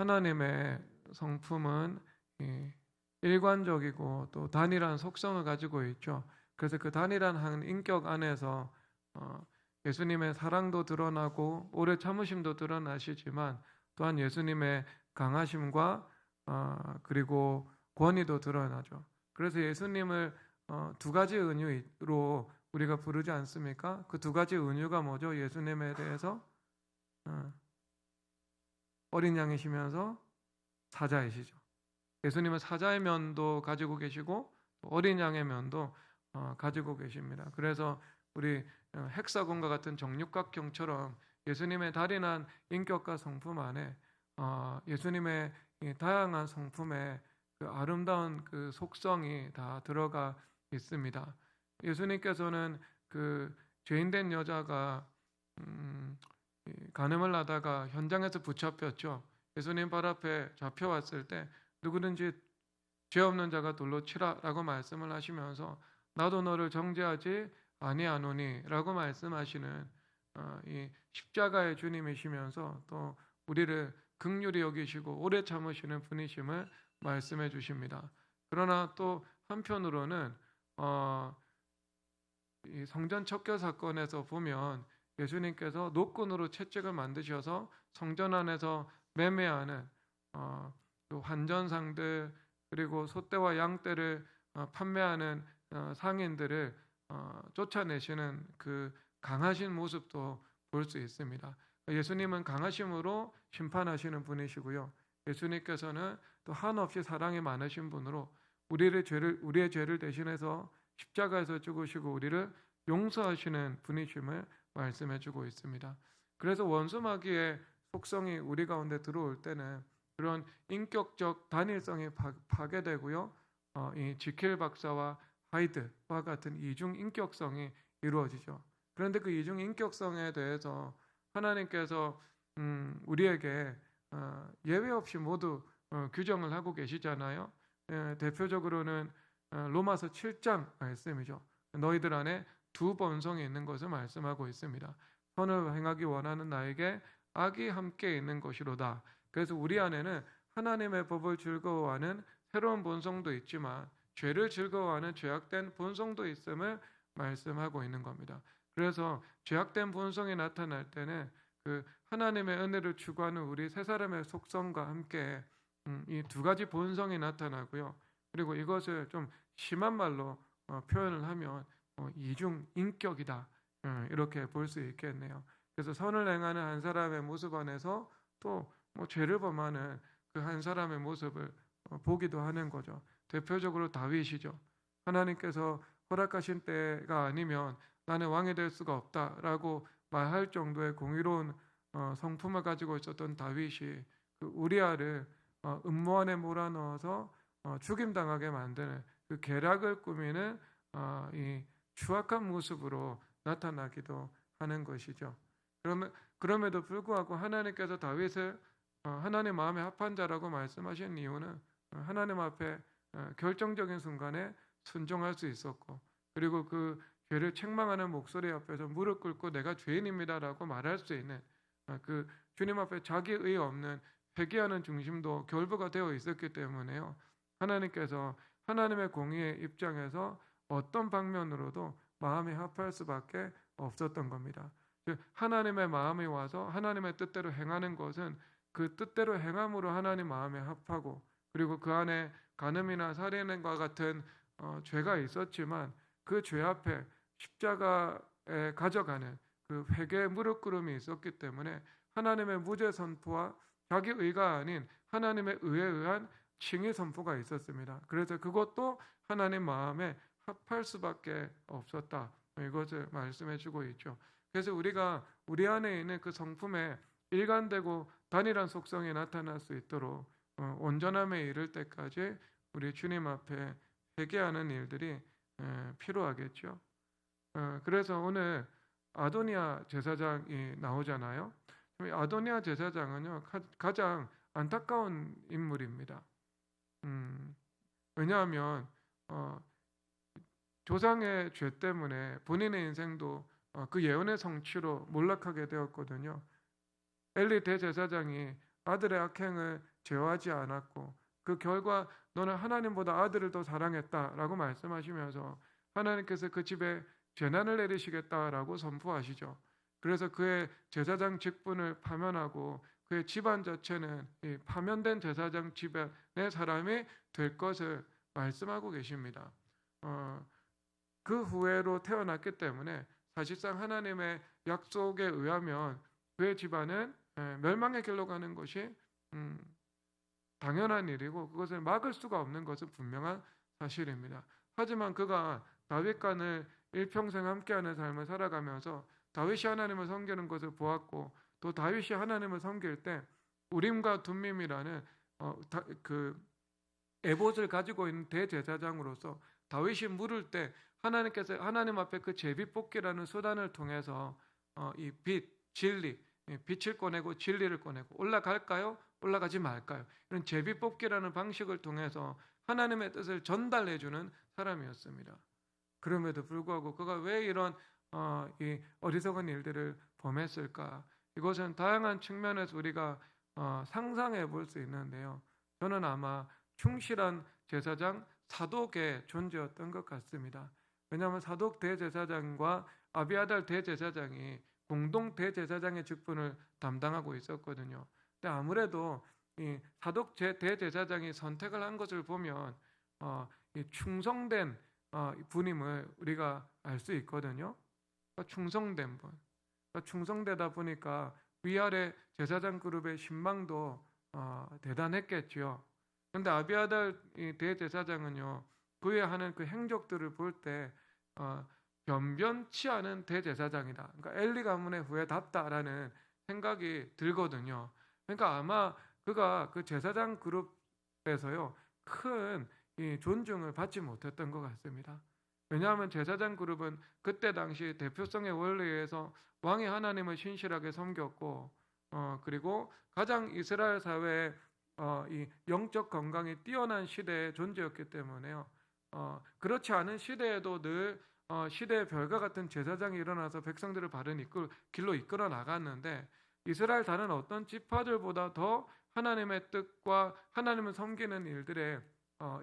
하나님의 성품은 일관적이고 또 단일한 속성을 가지고 있죠. 그래서 그 단일한 한 인격 안에서 예수님의 사랑도 드러나고 오래 참으심도 드러나시지만 또한 예수님의 강하심과 그리고 권위도 드러나죠. 그래서 예수님을 두 가지 은유로 우리가 부르지 않습니까? 그 두 가지 은유가 뭐죠? 예수님에 대해서 어린 양이시면서 사자이시죠. 예수님은 사자의 면도 가지고 계시고 어린 양의 면도 가지고 계십니다. 그래서 우리 헥사곤과 같은 정육각형처럼 예수님의 다양한 인격과 성품 안에 예수님의 다양한 성품의 그 아름다운 그 속성이 다 들어가 있습니다. 예수님께서는 그 죄인된 여자가 간음을 하다가 현장에서 붙잡혔죠. 예수님 발 앞에 잡혀왔을 때 누구든지 죄 없는 자가 돌로 치라라고 말씀을 하시면서 나도 너를 정죄하지 아니하노니 라고 말씀하시는 이 십자가의 주님이시면서 또 우리를 긍휼히 여기시고 오래 참으시는 분이심을 말씀해 주십니다. 그러나 또 한편으로는 이 성전 척결 사건에서 보면 예수님께서 노끈으로 채찍을 만드셔서 성전 안에서 매매하는 그 환전상들 그리고 소떼와 양떼를 판매하는 상인들을 쫓아내시는 그 강하신 모습도 볼 수 있습니다. 예수님은 강하심으로 심판하시는 분이시고요. 예수님께서는 또 한없이 사랑이 많으신 분으로 우리의 죄를 대신해서 십자가에서 죽으시고 우리를 용서하시는 분이심을 말씀해주고 있습니다. 그래서 원수 마귀의 속성이 우리 가운데 들어올 때는 그런 인격적 단일성이 파괴되고요. 이 지킬 박사와 하이드와 같은 이중 인격성이 이루어지죠. 그런데 그 이중 인격성에 대해서 하나님께서 우리에게 예외 없이 모두 규정을 하고 계시잖아요. 대표적으로는 로마서 7장 말씀이죠. 너희들 안에 두 본성이 있는 것을 말씀하고 있습니다. 선을 행하기 원하는 나에게 악이 함께 있는 것이로다. 그래서 우리 안에는 하나님의 법을 즐거워하는 새로운 본성도 있지만 죄를 즐거워하는 죄악된 본성도 있음을 말씀하고 있는 겁니다. 그래서 죄악된 본성이 나타날 때는 그 하나님의 은혜를 추구하는 우리 세 사람의 속성과 함께 이 두 가지 본성이 나타나고요. 그리고 이것을 좀 심한 말로 표현을 하면 이중 인격이다. 이렇게 볼 수 있겠네요. 그래서 선을 행하는 한 사람의 모습 안에서 또 죄를 범하는 그 한 사람의 모습을 보기도 하는 거죠. 대표적으로 다윗이죠. 하나님께서 허락하신 때가 아니면 나는 왕이 될 수가 없다라고 말할 정도의 공의로운 성품을 가지고 있었던 다윗이 그 우리아를 음모 안에 몰아넣어서 죽임당하게 만드는 그 계략을 꾸미는 이 추악한 모습으로 나타나기도 하는 것이죠. 그럼에도 불구하고 하나님께서 다윗을 하나님 마음에 합한 자라고 말씀하신 이유는 하나님 앞에 결정적인 순간에 순종할 수 있었고 그리고 그 죄를 책망하는 목소리 앞에서 무릎 꿇고 내가 죄인입니다라고 말할 수 있는 그 주님 앞에 자기의 없는 회개하는 중심도 결부가 되어 있었기 때문에요. 하나님께서 하나님의 공의의 입장에서 어떤 방면으로도 마음이 합할 수밖에 없었던 겁니다. 하나님의 마음이 와서 하나님의 뜻대로 행하는 것은 그 뜻대로 행함으로 하나님 마음에 합하고 그리고 그 안에 간음이나 살인과 같은 죄가 있었지만 그 죄 앞에 십자가에 가져가는 그 회개의 무릎꿇음이 있었기 때문에 하나님의 무죄 선포와 자기 의가 아닌 하나님의 의에 의한 칭의 선포가 있었습니다. 그래서 그것도 하나님 마음에 합할 수밖에 없었다. 이것을 말씀해 주고 있죠. 그래서 우리가 우리 안에 있는 그 성품에 일관되고 단일한 속성이 나타날 수 있도록 온전함에 이를 때까지 우리 주님 앞에 회개하는 일들이 필요하겠죠. 그래서 오늘 아도니아 제사장이 나오잖아요. 아도니아 제사장은요 가장 안타까운 인물입니다. 왜냐하면 조상의 죄 때문에 본인의 인생도 그 예언의 성취로 몰락하게 되었거든요. 엘리 대제사장이 아들의 악행을 제어하지 않았고 그 결과 너는 하나님보다 아들을 더 사랑했다라고 말씀하시면서 하나님께서 그 집에 재난을 내리시겠다라고 선포하시죠. 그래서 그의 제사장 직분을 파면하고 그의 집안 자체는 이 파면된 제사장 집안의 사람이 될 것을 말씀하고 계십니다. 그 후회로 태어났기 때문에 사실상 하나님의 약속에 의하면 그의 집안은 멸망의 길로 가는 것이 당연한 일이고 그것을 막을 수가 없는 것은 분명한 사실입니다. 하지만 그가 다윗과는 일평생 함께하는 삶을 살아가면서 다윗이 하나님을 섬기는 것을 보았고 또 다윗이 하나님을 섬길 때 우림과 둠밈이라는 그 에봇을 가지고 있는 대제사장으로서 다윗이 물을 때 하나님께서 하나님 앞에 그 제비뽑기라는 수단을 통해서 이 진리, 빛을 꺼내고 진리를 꺼내고 올라갈까요? 올라가지 말까요? 이런 제비뽑기라는 방식을 통해서 하나님의 뜻을 전달해주는 사람이었습니다. 그럼에도 불구하고 그가 왜 이런 이 어리석은 일들을 범했을까? 이것은 다양한 측면에서 우리가 상상해 볼 수 있는데요. 저는 아마 충실한 제사장 사독의 존재였던 것 같습니다. 왜냐하면 사독 대제사장과 아비아달 대제사장이 공동 대제사장의 직분을 담당하고 있었거든요. 근데 아무래도 이 사독 대제사장이 선택을 한 것을 보면 이 충성된 분임을 우리가 알 수 있거든요. 그러니까 충성된 분. 그러니까 충성되다 보니까 위아래 제사장 그룹의 신망도 대단했겠지요. 그런데 아비아달 대제사장은요, 그의 하는 그 행적들을 볼 때 변변치 않은 대제사장이다. 그러니까 엘리 가문의 후예답다라는 생각이 들거든요. 그러니까 아마 그가 그 제사장 그룹에서요 큰 존중을 받지 못했던 것 같습니다. 왜냐하면 제사장 그룹은 그때 당시 대표성의 원리에 의해서 왕이 하나님을 신실하게 섬겼고 그리고 가장 이스라엘 사회에 이 영적 건강이 뛰어난 시대의 존재였기 때문에요. 그렇지 않은 시대에도 늘 시대의 별과 같은 제사장이 일어나서 백성들을 바른 길로 이끌어 나갔는데 이스라엘 다른 어떤 지파들보다 더 하나님의 뜻과 하나님을 섬기는 일들에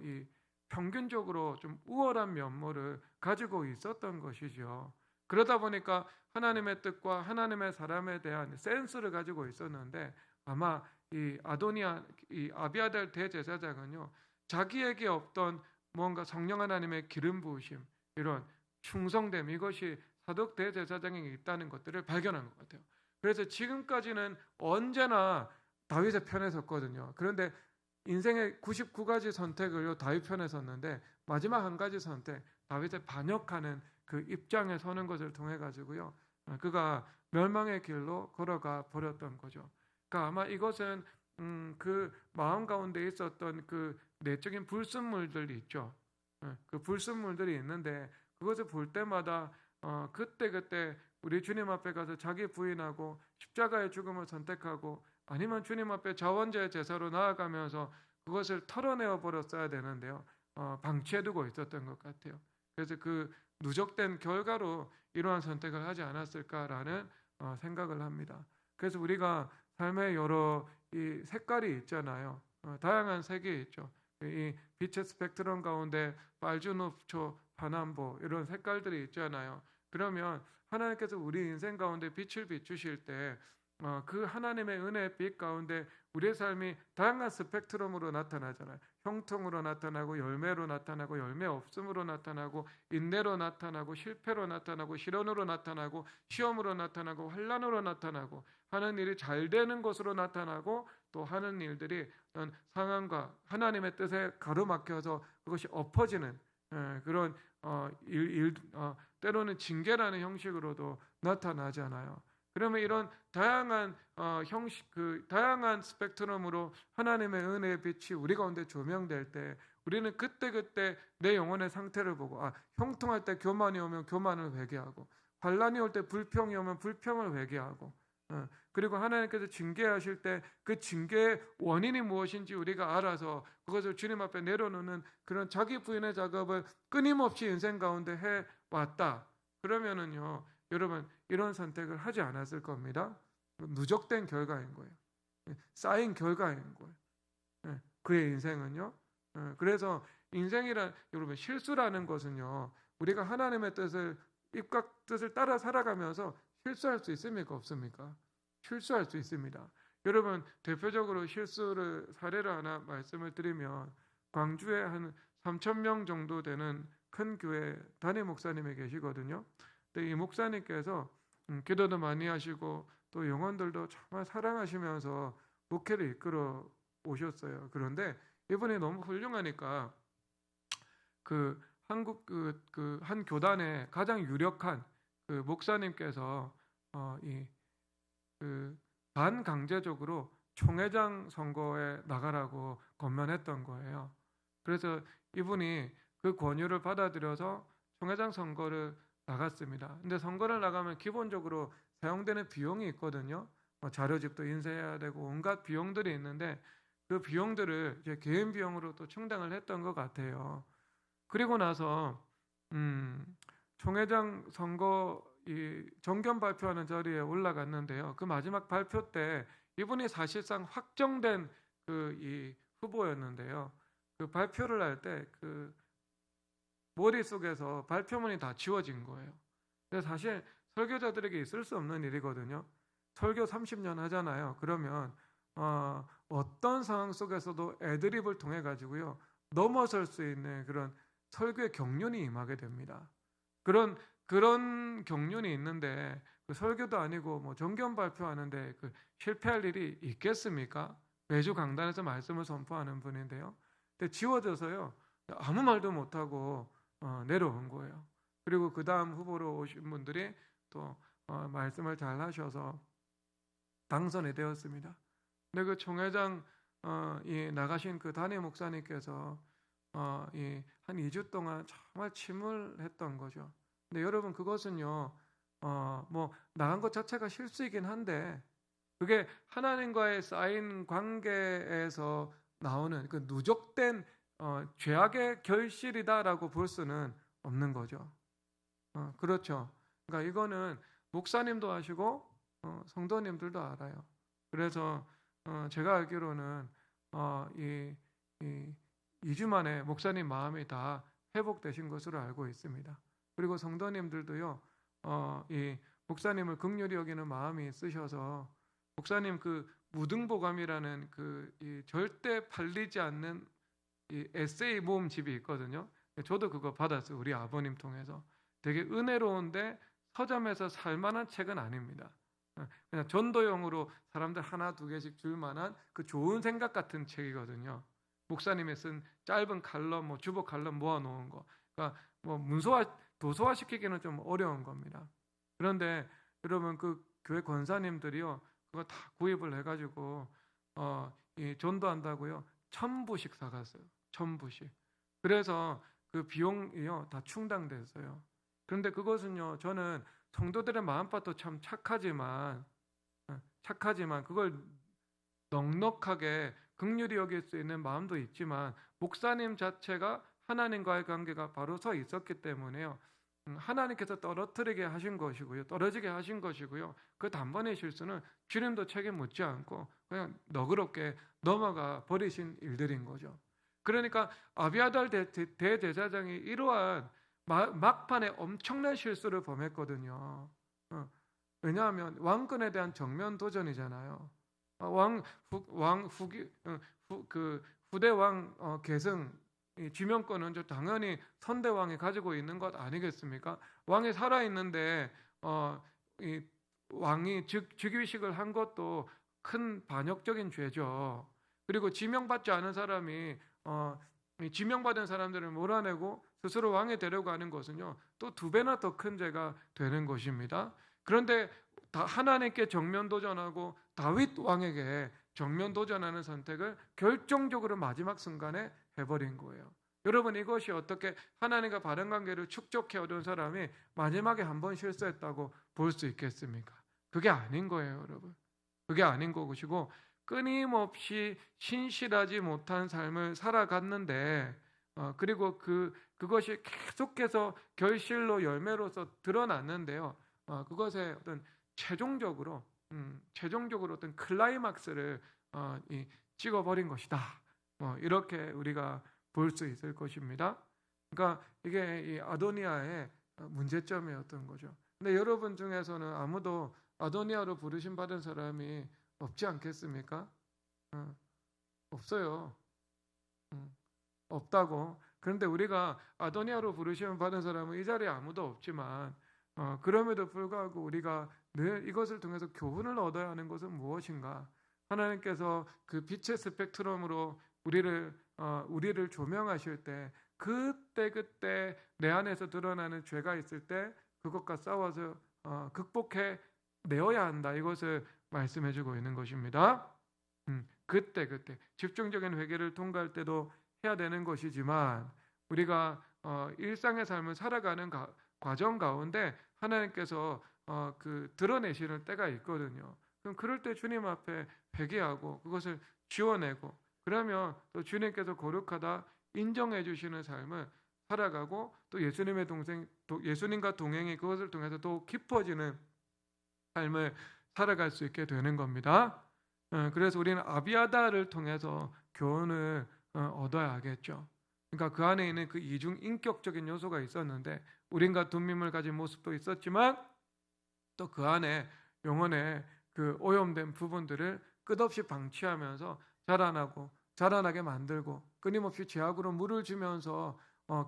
이 평균적으로 좀 우월한 면모를 가지고 있었던 것이죠. 그러다 보니까 하나님의 뜻과 하나님의 사람에 대한 센스를 가지고 있었는데 아마 이 아비아달 대제사장은요 자기에게 없던 뭔가 성령 하나님의 기름 부으심 이런 충성됨 이것이 사독 대제사장에게 있다는 것들을 발견한 것 같아요. 그래서 지금까지는 언제나 다윗의 편에 섰거든요. 그런데 인생의 99가지 선택을 다윗 편에 섰는데 마지막 한 가지 선택 다윗의 반역하는 그 입장에 서는 것을 통해 가지고요 그가 멸망의 길로 걸어가 버렸던 거죠. 그러니까 아마 이것은 그 마음 가운데 있었던 그 내적인 불순물들이 있죠. 그 불순물들이 있는데 그것을 볼 때마다 그때 우리 주님 앞에 가서 자기 부인하고 십자가의 죽음을 선택하고 아니면 주님 앞에 자원제의 제사로 나아가면서 그것을 털어내어 버렸어야 되는데요. 방치해두고 있었던 것 같아요. 그래서 그 누적된 결과로 이러한 선택을 하지 않았을까라는 생각을 합니다. 그래서 우리가 삶의 여러 이 색깔이 있잖아요. 다양한 색이 있죠. 이 빛의 스펙트럼 가운데 빨주노초, 파남보 이런 색깔들이 있잖아요. 그러면 하나님께서 우리 인생 가운데 빛을 비추실 때 그 하나님의 은혜의 빛 가운데 우리의 삶이 다양한 스펙트럼으로 나타나잖아요. 형통으로 나타나고 열매로 나타나고 열매 없음으로 나타나고 인내로 나타나고 실패로 나타나고 실언으로 나타나고 시험으로 나타나고 환난으로 나타나고 하는 일이 잘 되는 것으로 나타나고 또 하는 일들이 상황과 하나님의 뜻에 가로막혀서 그것이 엎어지는 그런 때로는 징계라는 형식으로도 나타나잖아요. 그러면 이런 다양한 형식, 다양한 스펙트럼으로 하나님의 은혜의 빛이 우리 가운데 조명될 때 우리는 그때 내 영혼의 상태를 보고 형통할 때 교만이 오면 교만을 회개하고 환난이 올 때 불평이 오면 불평을 회개하고 그리고 하나님께서 징계하실 때 그 징계의 원인이 무엇인지 우리가 알아서 그것을 주님 앞에 내려놓는 그런 자기 부인의 작업을 끊임없이 인생 가운데 해왔다. 그러면은요 여러분 이런 선택을 하지 않았을 겁니다. 누적된 결과인 거예요. 쌓인 결과인 거예요. 그의 인생은요. 그래서 인생이란 여러분 실수라는 것은요. 우리가 하나님의 뜻을 입과 뜻을 따라 살아가면서 실수할 수 있습니까? 없습니까? 실수할 수 있습니다. 여러분 대표적으로 실수를 사례를 하나 말씀을 드리면 광주에 한 3,000명 정도 되는 큰 교회 담임 목사님이 계시거든요. 근데 이 목사님께서 기도도 많이 하시고 또 영혼들도 정말 사랑하시면서 목회를 이끌어 오셨어요. 그런데 이분이 너무 훌륭하니까 그 한국 그 한 교단의 가장 유력한 그 목사님께서 이그 반강제적으로 총회장 선거에 나가라고 권면했던 거예요. 그래서 이분이 그 권유를 받아들여서 총회장 선거를 나갔습니다. 근데 선거를 나가면 기본적으로 사용되는 비용이 있거든요. 자료집도 인쇄해야 되고 온갖 비용들이 있는데 그 비용들을 이제 개인 비용으로 또 충당을 했던 것 같아요. 그리고 나서 총회장 선거 이 정견 발표하는 자리에 올라갔는데요. 그 마지막 발표 때 이분이 사실상 확정된 그 이 후보였는데요. 그 발표를 할 때 그 머릿속에서 발표문이 다 지워진 거예요. 근데 사실 설교자들에게 있을 수 없는 일이거든요. 설교 30년 하잖아요. 그러면 어떤 상황 속에서도 애드립을 통해 가지고요. 넘어설 수 있는 그런 설교의 경륜이 임하게 됩니다. 그런 경륜이 있는데 그 설교도 아니고 뭐 정견 발표하는데 그 실패할 일이 있겠습니까? 매주 강단에서 말씀을 선포하는 분인데요. 근데 지워져서요. 아무 말도 못하고 내려온 거예요. 그리고 그 다음 후보로 오신 분들이 또 말씀을 잘 하셔서 당선이 되었습니다. 근데 그 총회장 나가신 그 담임 목사님께서 한 2주 동안 정말 침울했던 거죠. 근데 여러분 그것은요, 뭐 나간 것 자체가 실수이긴 한데 그게 하나님과의 쌓인 관계에서 나오는 그 누적된 죄악의 결실이다라고 볼 수는 없는 거죠. 그렇죠. 그러니까 이거는 목사님도 아시고 성도님들도 알아요. 그래서 제가 알기로는 이 2주 만에 목사님 마음이 다 회복되신 것으로 알고 있습니다. 그리고 성도님들도요, 이 목사님을 긍휼히 여기는 마음이 있으셔서 목사님 그 무등보감이라는 이 절대 팔리지 않는 이 에세이 모음집이 있거든요. 저도 그거 받았어요. 우리 아버님 통해서. 되게 은혜로운데 서점에서 살만한 책은 아닙니다. 그냥 전도용으로 사람들 하나 두 개씩 줄 만한 그 좋은 생각 같은 책이거든요. 목사님이 쓴 짧은 칼럼, 뭐 주보 칼럼 모아놓은 거. 그러니까 뭐 도서화 시키기는 좀 어려운 겁니다. 그런데 여러분 그 교회 권사님들이요, 그거 다 구입을 해가지고 이 전도한다고요 1,000부씩 사갔어요. 1,000부씩. 그래서 그 비용이요 다 충당됐어요. 그런데 그것은요, 저는 성도들의 마음밭도 참 착하지만 그걸 넉넉하게 긍휼히 여길 수 있는 마음도 있지만 목사님 자체가 하나님과의 관계가 바로 서 있었기 때문에요. 하나님께서 떨어뜨리게 하신 것이고요. 떨어지게 하신 것이고요. 그 단번의 실수는 주님도 책임 묻지 않고 그냥 너그럽게 넘어가 버리신 일들인 거죠. 그러니까 아비아달 대제사장이 이러한 막판에 엄청난 실수를 범했거든요. 왜냐하면 왕권에 대한 정면 도전이잖아요. 후대 왕 계승 지명권은 당연히 선대왕이 가지고 있는 것 아니겠습니까? 왕이 살아 있는데 이 왕이 즉위식을 한 것도 큰 반역적인 죄죠. 그리고 지명받지 않은 사람이 지명받은 사람들을 몰아내고 스스로 왕이 되려고 하는 것은요, 또 2배나 더 큰 죄가 되는 것입니다. 그런데 하나님께 정면 도전하고 다윗 왕에게 정면 도전하는 선택을 결정적으로 마지막 순간에 해버린 거예요. 여러분 이것이 어떻게 하나님과 바른 관계를 축적해 얻은 사람이 마지막에 한 번 실수했다고 볼 수 있겠습니까? 그게 아닌 거예요, 여러분. 그게 아닌 것이고 끊임없이 신실하지 못한 삶을 살아갔는데 그리고 그것이 계속해서 결실로 열매로서 드러났는데요. 그것에 어떤 최종적으로 어떤 클라이막스를 찍어버린 것이다. 이렇게 우리가 볼 수 있을 것입니다. 그러니까 이게 이 아도니아의 문제점이었던 거죠. 근데 여러분 중에서는 아무도 아도니아로 부르심 받은 사람이 없지 않겠습니까? 없어요. 없다고. 그런데 우리가 아도니아로 부르심 받은 사람은 이 자리에 아무도 없지만 그럼에도 불구하고 우리가 늘 이것을 통해서 교훈을 얻어야 하는 것은 무엇인가? 하나님께서 그 빛의 스펙트럼으로 우리를 조명하실 때 그때 내 안에서 드러나는 죄가 있을 때 그것과 싸워서 극복해 내어야 한다. 이것을 말씀해주고 있는 것입니다. 그때 집중적인 회개를 통과할 때도 해야 되는 것이지만 우리가 일상의 삶을 살아가는 과정 가운데 하나님께서 드러내시는 때가 있거든요. 그럼 그럴 때 주님 앞에 회개하고 그것을 지워내고 그러면 또 주님께서 거룩하다 인정해 주시는 삶을 살아가고 또 예수님과 동행이 그것을 통해서 또 깊어지는 삶을 살아갈 수 있게 되는 겁니다. 그래서 우리는 아비아다를 통해서 교훈을 얻어야 하겠죠. 그러니까 그 안에 있는 그 이중 인격적인 요소가 있었는데 우린과 둔밈을 가진 모습도 있었지만 또 그 안에 영혼의 그 오염된 부분들을 끝없이 방치하면서 자라나게 만들고 끊임없이 죄악으로 물을 주면서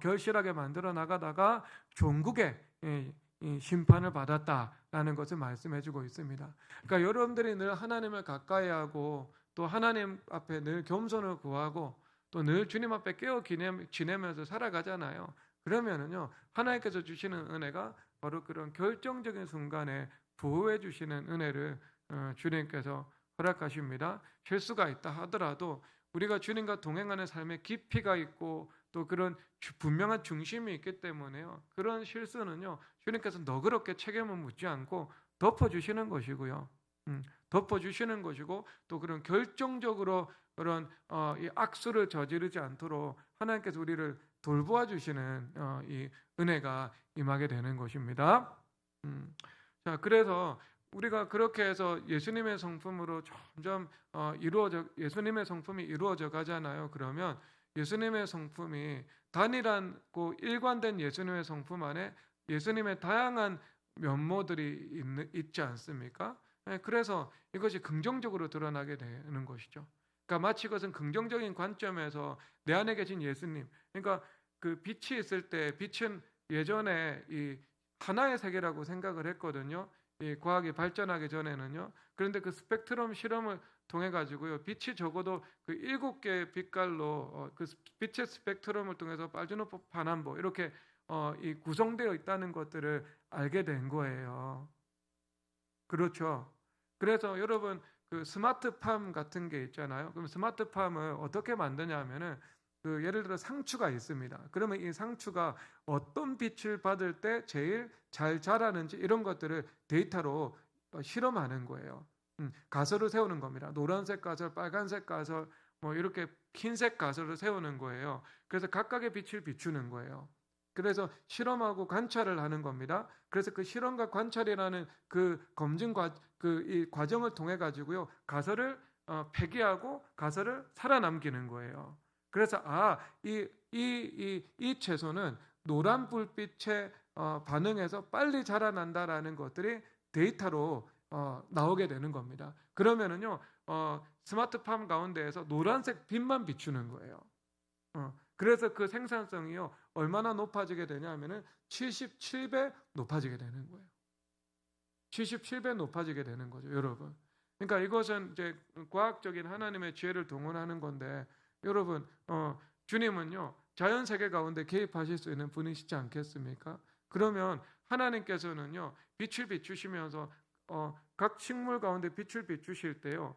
결실하게 만들어 나가다가 종국의 심판을 받았다라는 것을 말씀해주고 있습니다. 그러니까 여러분들이 늘 하나님을 가까이하고 또 하나님 앞에 늘 겸손을 구하고 또 늘 주님 앞에 깨어 지내면서 살아가잖아요. 그러면은요 하나님께서 주시는 은혜가 바로 그런 결정적인 순간에 보호해 주시는 은혜를 주님께서 허락하십니다. 실수가 있다 하더라도 우리가 주님과 동행하는 삶에 깊이가 있고 또 그런 분명한 중심이 있기 때문에요. 그런 실수는요 주님께서 너그럽게 책임을 묻지 않고 덮어주시는 것이고요. 덮어주시는 것이고 또 그런 결정적으로 그런 이 악수를 저지르지 않도록 하나님께서 우리를 돌보아 주시는 이 은혜가 임하게 되는 것입니다. 자, 그래서 우리가 그렇게 해서 예수님의 성품으로 점점 예수님의 성품이 이루어져 가잖아요. 그러면 예수님의 성품이 단일하고 일관된 예수님의 성품 안에 예수님의 다양한 면모들이 있지 않습니까? 그래서 이것이 긍정적으로 드러나게 되는 것이죠. 그러니까 마치 이것은 긍정적인 관점에서 내 안에 계신 예수님, 그러니까 그 빛이 있을 때 빛은 예전에 이 하나의 세계라고 생각을 했거든요. 이 과학이 발전하기 전에는요. 그런데 그 스펙트럼 실험을 통해 가지고요. 빛이 적어도 그 7개의 빛깔로 그 빛의 스펙트럼을 통해서 빨주노초 파남보 이렇게 이 구성되어 있다는 것들을 알게 된 거예요. 그렇죠. 그래서 여러분 그 스마트팜 같은 게 있잖아요. 그럼 스마트팜을 어떻게 만드냐 하면은 그 예를 들어 상추가 있습니다. 그러면 이 상추가 어떤 빛을 받을 때 제일 잘 자라는지 이런 것들을 데이터로 실험하는 거예요. 가설을 세우는 겁니다. 노란색 가설, 빨간색 가설, 뭐 이렇게 흰색 가설을 세우는 거예요. 그래서 각각의 빛을 비추는 거예요. 그래서 실험하고 관찰을 하는 겁니다. 그래서 그 실험과 관찰이라는 그 검증 이 과정을 통해 가지고요 가설을 폐기하고 가설을 살아남기는 거예요. 그래서 이 채소는 노란 불빛에 반응해서 빨리 자라난다라는 것들이 데이터로 나오게 되는 겁니다. 그러면은요 스마트팜 가운데에서 노란색 빛만 비추는 거예요. 그래서 그 생산성이요 얼마나 높아지게 되냐면은 77배 높아지게 되는 거예요. 77배 높아지게 되는 거죠, 여러분. 그러니까 이것은 이제 과학적인 하나님의 지혜를 동원하는 건데, 여러분, 주님은요 자연 세계 가운데 개입하실 수 있는 분이시지 않겠습니까? 그러면 하나님께서는요 빛을 비추시면서 각 식물 가운데 빛을 비추실 때요,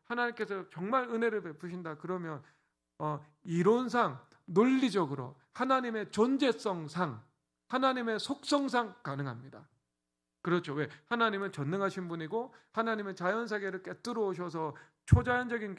하나님께서 정말 은혜를 베푸신다 그러면 이론상 논리적으로 하나님의 존재성상 하나님의 속성상 가능합니다. 그렇죠. 왜? 하나님은 전능하신 분이고 하나님은 자연세계를 깨뜨려 오셔서 초자연적인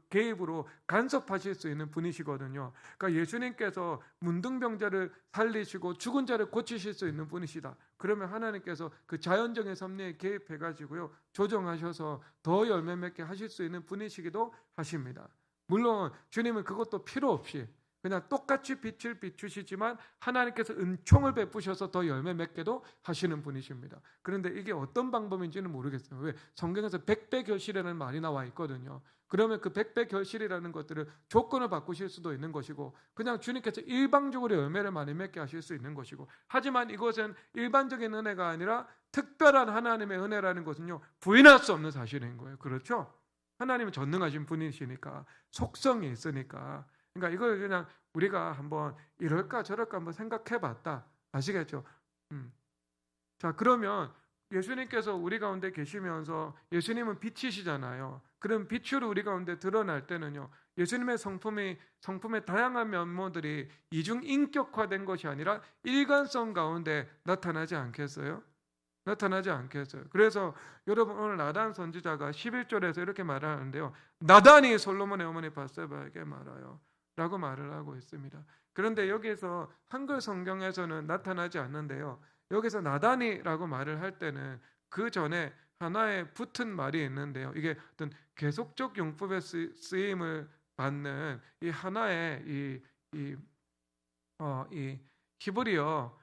개입으로 간섭하실 수 있는 분이시거든요. 그러니까 예수님께서 문둥병자를 살리시고 죽은 자를 고치실 수 있는 분이시다. 그러면 하나님께서 그 자연적인 섭리에 개입해 가지고요 조정하셔서 더 열매 맺게 하실 수 있는 분이시기도 하십니다. 물론 주님은 그것도 필요 없이 그냥 똑같이 빛을 비추시지만 하나님께서 은총을 베푸셔서 더 열매 맺게도 하시는 분이십니다. 그런데 이게 어떤 방법인지는 모르겠어요. 왜? 성경에서 백배 결실이라는 말이 나와 있거든요. 그러면 그 백배 결실이라는 것들을 조건을 바꾸실 수도 있는 것이고 그냥 주님께서 일방적으로 열매를 많이 맺게 하실 수 있는 것이고, 하지만 이것은 일반적인 은혜가 아니라 특별한 하나님의 은혜라는 것은요, 부인할 수 없는 사실인 거예요. 그렇죠? 하나님은 전능하신 분이시니까, 속성이 있으니까. 그러니까 이걸 그냥 우리가 한번 이럴까 저럴까 한번 생각해 봤다. 아시겠죠? 자, 그러면 예수님께서 우리 가운데 계시면서 예수님은 빛이시잖아요. 그럼 빛으로 우리 가운데 드러날 때는요, 예수님의 성품의 다양한 면모들이 이중 인격화된 것이 아니라 일관성 가운데 나타나지 않겠어요? 나타나지 않겠어요. 그래서 여러분, 오늘 나단 선지자가 11절에서 이렇게 말하는데요, 나단이 솔로몬의 어머니 밧세바에게 말하여 라고 말을 하고 있습니다. 그런데 여기서 한글 성경에서는 나타나지 않는데요, 여기서 나단이라고 말을 할 때는 그 전에 하나의 붙은 말이 있는데요, 이게 어떤 계속적 용법의 쓰임을 받는 이 하나의 이 히브리어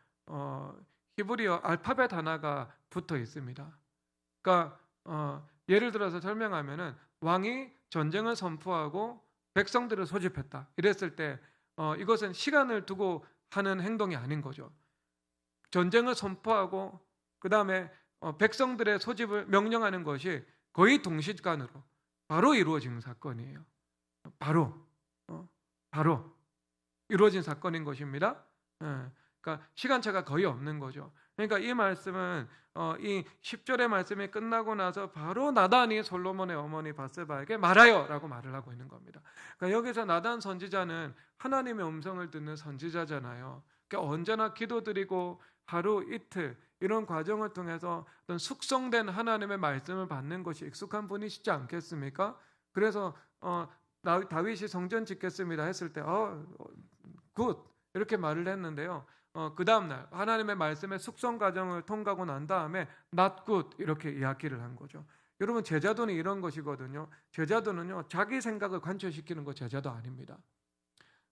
알파벳 하나가 붙어 있습니다. 그러니까 예를 들어서 설명하면은 왕이 전쟁을 선포하고 백성들을 소집했다 이랬을 때 이것은 시간을 두고 하는 행동이 아닌 거죠. 전쟁을 선포하고 그 다음에 백성들의 소집을 명령하는 것이 거의 동시간으로 바로 이루어지는 사건이에요. 바로 이루어진 사건인 것입니다. 그러니까 시간차가 거의 없는 거죠. 그러니까 이 말씀은 이 10절의 말씀이 끝나고 나서 바로 나단이 솔로몬의 어머니 밧세바에게 말하여 라고 말을 하고 있는 겁니다. 그러니까 여기서 나단 선지자는 하나님의 음성을 듣는 선지자잖아요. 그러니까 언제나 기도드리고 하루 이틀 이런 과정을 통해서 어떤 숙성된 하나님의 말씀을 받는 것이 익숙한 분이시지 않겠습니까? 그래서 다윗이 성전 짓겠습니다 했을 때 굿 이렇게 말을 했는데요, 그 다음날 하나님의 말씀의 숙성 과정을 통과하고 난 다음에 not good 이렇게 이야기를 한 거죠. 여러분, 제자도는 이런 것이거든요. 제자도는요, 자기 생각을 관철시키는 거 제자도 아닙니다.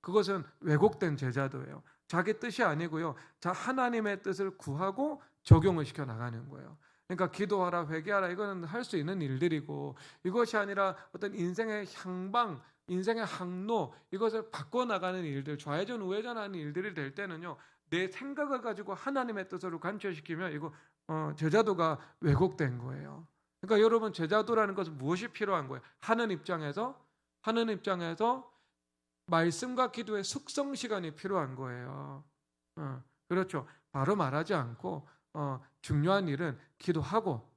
그것은 왜곡된 제자도예요. 자기 뜻이 아니고요, 하나님의 뜻을 구하고 적용을 시켜 나가는 거예요. 그러니까 기도하라, 회개하라, 이거는 할 수 있는 일들이고, 이것이 아니라 어떤 인생의 향방, 인생의 항로, 이것을 바꿔나가는 일들, 좌회전 우회전하는 일들이 될 때는요, 내 생각을 가지고 하나님의 뜻으로 관철시키면 이거 제자도가 왜곡된 거예요. 그러니까 여러분, 제자도라는 것은 무엇이 필요한 거예요? 하는 입장에서 말씀과 기도의 숙성 시간이 필요한 거예요. 그렇죠. 바로 말하지 않고 중요한 일은 기도하고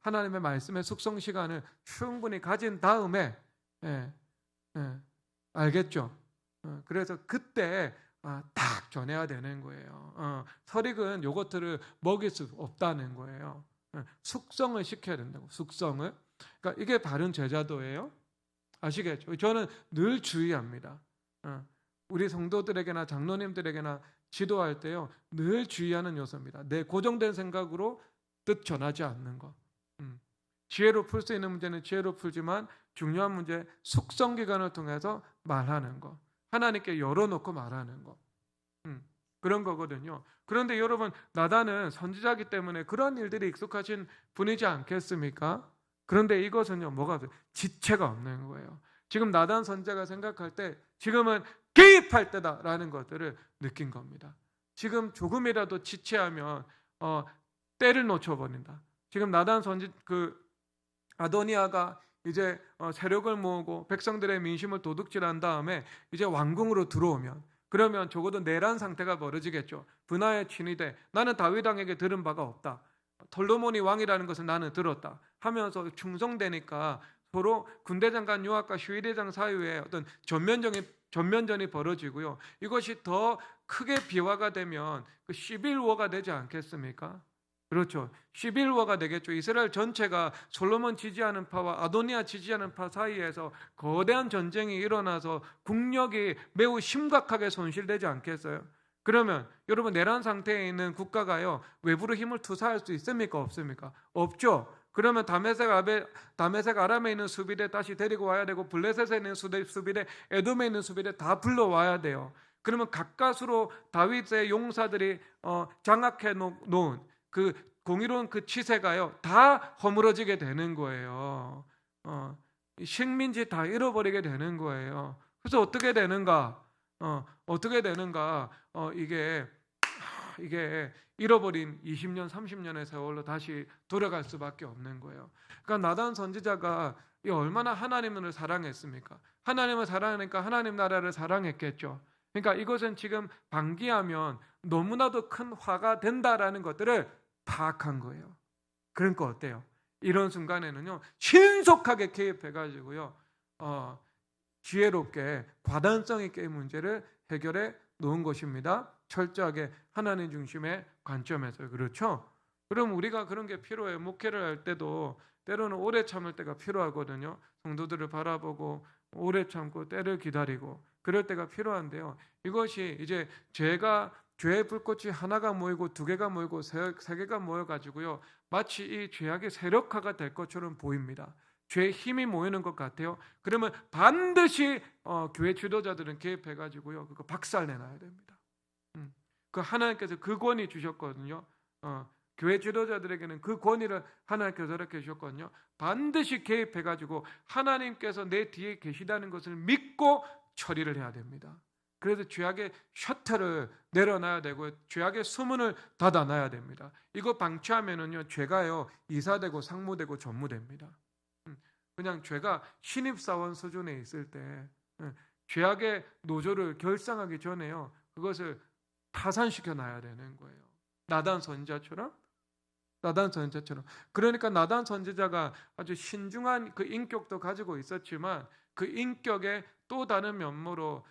하나님의 말씀의 숙성 시간을 충분히 가진 다음에 알겠죠? 그래서 그때 딱 전해야 되는 거예요. 설익은 요거트를 먹일 수 없다는 거예요. 숙성을 시켜야 된다고. 숙성을. 그러니까 이게 바른 제자도예요. 아시겠죠? 저는 늘 주의합니다. 우리 성도들에게나 장로님들에게나 지도할 때요, 늘 주의하는 요소입니다. 내 고정된 생각으로 뜻 전하지 않는 것. 지혜로 풀 수 있는 문제는 지혜로 풀지만 중요한 문제, 숙성 기간을 통해서 말하는 것. 하나님께 열어놓고 말하는 것. 그런 거거든요. 그런데 여러분, 나단은 선지자이기 때문에 그런 일들이 익숙하신 분이지 않겠습니까? 그런데 이것은요, 뭐가 없어요? 지체가 없는 거예요. 지금 나단 선지자가 생각할 때 지금은 개입할 때다라는 것들을 느낀 겁니다. 지금 조금이라도 지체하면 때를 놓쳐버린다. 지금 나단 아도니아가 이제 세력을 모으고 백성들의 민심을 도둑질한 다음에 이제 왕궁으로 들어오면, 그러면 적어도 내란 상태가 벌어지겠죠. 분하에 친위돼 나는 다윗 왕에게 들은 바가 없다, 솔로몬이 왕이라는 것을 나는 들었다 하면서 충성되니까 서로 군대장관 요압과 슈위대장 사이에 어떤 전면전이 벌어지고요. 이것이 더 크게 비화가 되면 그 시빌워가 되지 않겠습니까? 그렇죠. 시빌워가 되겠죠. 이스라엘 전체가 솔로몬 지지하는 파와 아도니아 지지하는 파 사이에서 거대한 전쟁이 일어나서 국력이 매우 심각하게 손실되지 않겠어요? 그러면 여러분, 내란 상태에 있는 국가가요, 외부로 힘을 투사할 수 있습니까? 없습니까? 없죠. 그러면 다메섹 아람에 있는 수비대 다시 데리고 와야 되고, 블레셋에 있는 수비대, 에돔에 있는 수비대 다 불러와야 돼요. 그러면 가까스로 다윗의 용사들이 장악해 놓은 그 공의로운 그 치세가요 다 허물어지게 되는 거예요. 식민지 다 잃어버리게 되는 거예요. 그래서 어떻게 되는가? 이게 잃어버린 20년, 30년의 세월로 다시 돌아갈 수밖에 없는 거예요. 그러니까 나단 선지자가 얼마나 하나님을 사랑했습니까? 하나님을 사랑하니까 하나님 나라를 사랑했겠죠. 그러니까 이것은 지금 방기하면 너무나도 큰 화가 된다라는 것들을 파악한 거예요. 그러니까 어때요? 이런 순간에는요 신속하게 개입해가지고요 지혜롭게 과단성 있게 이 문제를 해결해 놓은 것입니다. 철저하게 하나님 중심의 관점에서. 그렇죠? 그럼 우리가 그런 게 필요해요. 목회를 할 때도 때로는 오래 참을 때가 필요하거든요. 성도들을 바라보고 오래 참고 때를 기다리고 그럴 때가 필요한데요. 이것이 이제 죄의 불꽃이 하나가 모이고 두 개가 모이고 세 개가 모여가지고요 마치 이 죄악의 세력화가 될 것처럼 보입니다. 죄의 힘이 모이는 것 같아요. 그러면 반드시 교회 지도자들은 개입해가지고요 그거 박살내놔야 됩니다. 그 하나님께서 그 권위 주셨거든요. 교회 지도자들에게는 그 권위를 하나님께서 이렇게 주셨거든요. 반드시 개입해가지고 하나님께서 내 뒤에 계시다는 것을 믿고 처리를 해야 됩니다. 그래서 죄악의 셔터를 내려놔야 되고 죄악의 수문을 닫아놔야 됩니다. 이거 방치하면은요 죄가요 이사되고 상무되고 전무됩니다. 그냥 죄가 신입사원 수준에 있을 때 죄악의 노조를 결성하기 전에요 그것을 타산시켜 놔야 되는 거예요. 나단 선지자처럼. 그러니까 나단 선지자가 아주 신중한 그 인격도 가지고 있었지만 그 인격의 또 다른 면모로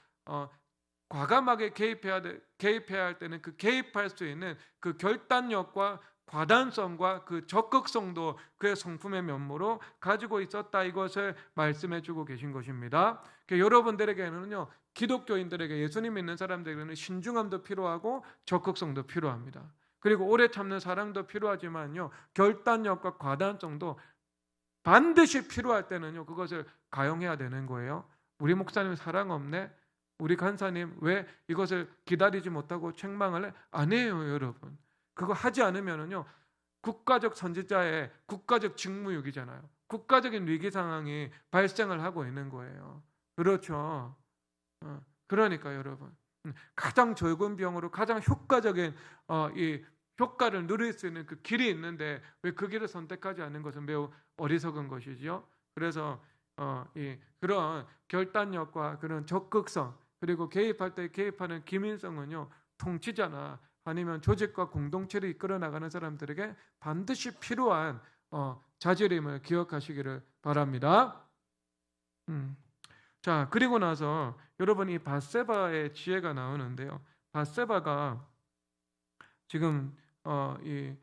과감하게 개입해야 할 때는 그 개입할 수 있는 그 결단력과 과단성과 그 적극성도 그의 성품의 면모로 가지고 있었다. 이것을 말씀해 주고 계신 것입니다. 그러니까 여러분들에게는요 기독교인들에게 예수님 믿는 사람들에게는 신중함도 필요하고 적극성도 필요합니다. 그리고 오래 참는 사랑도 필요하지만요 결단력과 과단성도 반드시 필요할 때는요 그것을 가용해야 되는 거예요. 우리 목사님 사랑 없네? 우리 간사님 왜 이것을 기다리지 못하고 책망을 해? 안 해요 여러분. 그거 하지 않으면은요 국가적 선지자의 국가적 직무유기잖아요. 국가적인 위기 상황이 발생을 하고 있는 거예요. 그렇죠. 그러니까 여러분 가장 적은 비용으로 가장 효과적인 이 효과를 누릴 수 있는 그 길이 있는데 왜 그 길을 선택하지 않는 것은 매우 어리석은 것이지요. 그래서 그런 결단력과 그런 적극성 그리고 개입할 때 개입하는 기민성은요 통치자나 아니면 조직과 공동체를 이끌어 나가는 사람들에게 반드시 필요한 자질임을 기억하시기를 바랍니다. 자, 그리고 나서 여러분 이 밧세바의 지혜가 나오는데요. 밧세바가 지금 이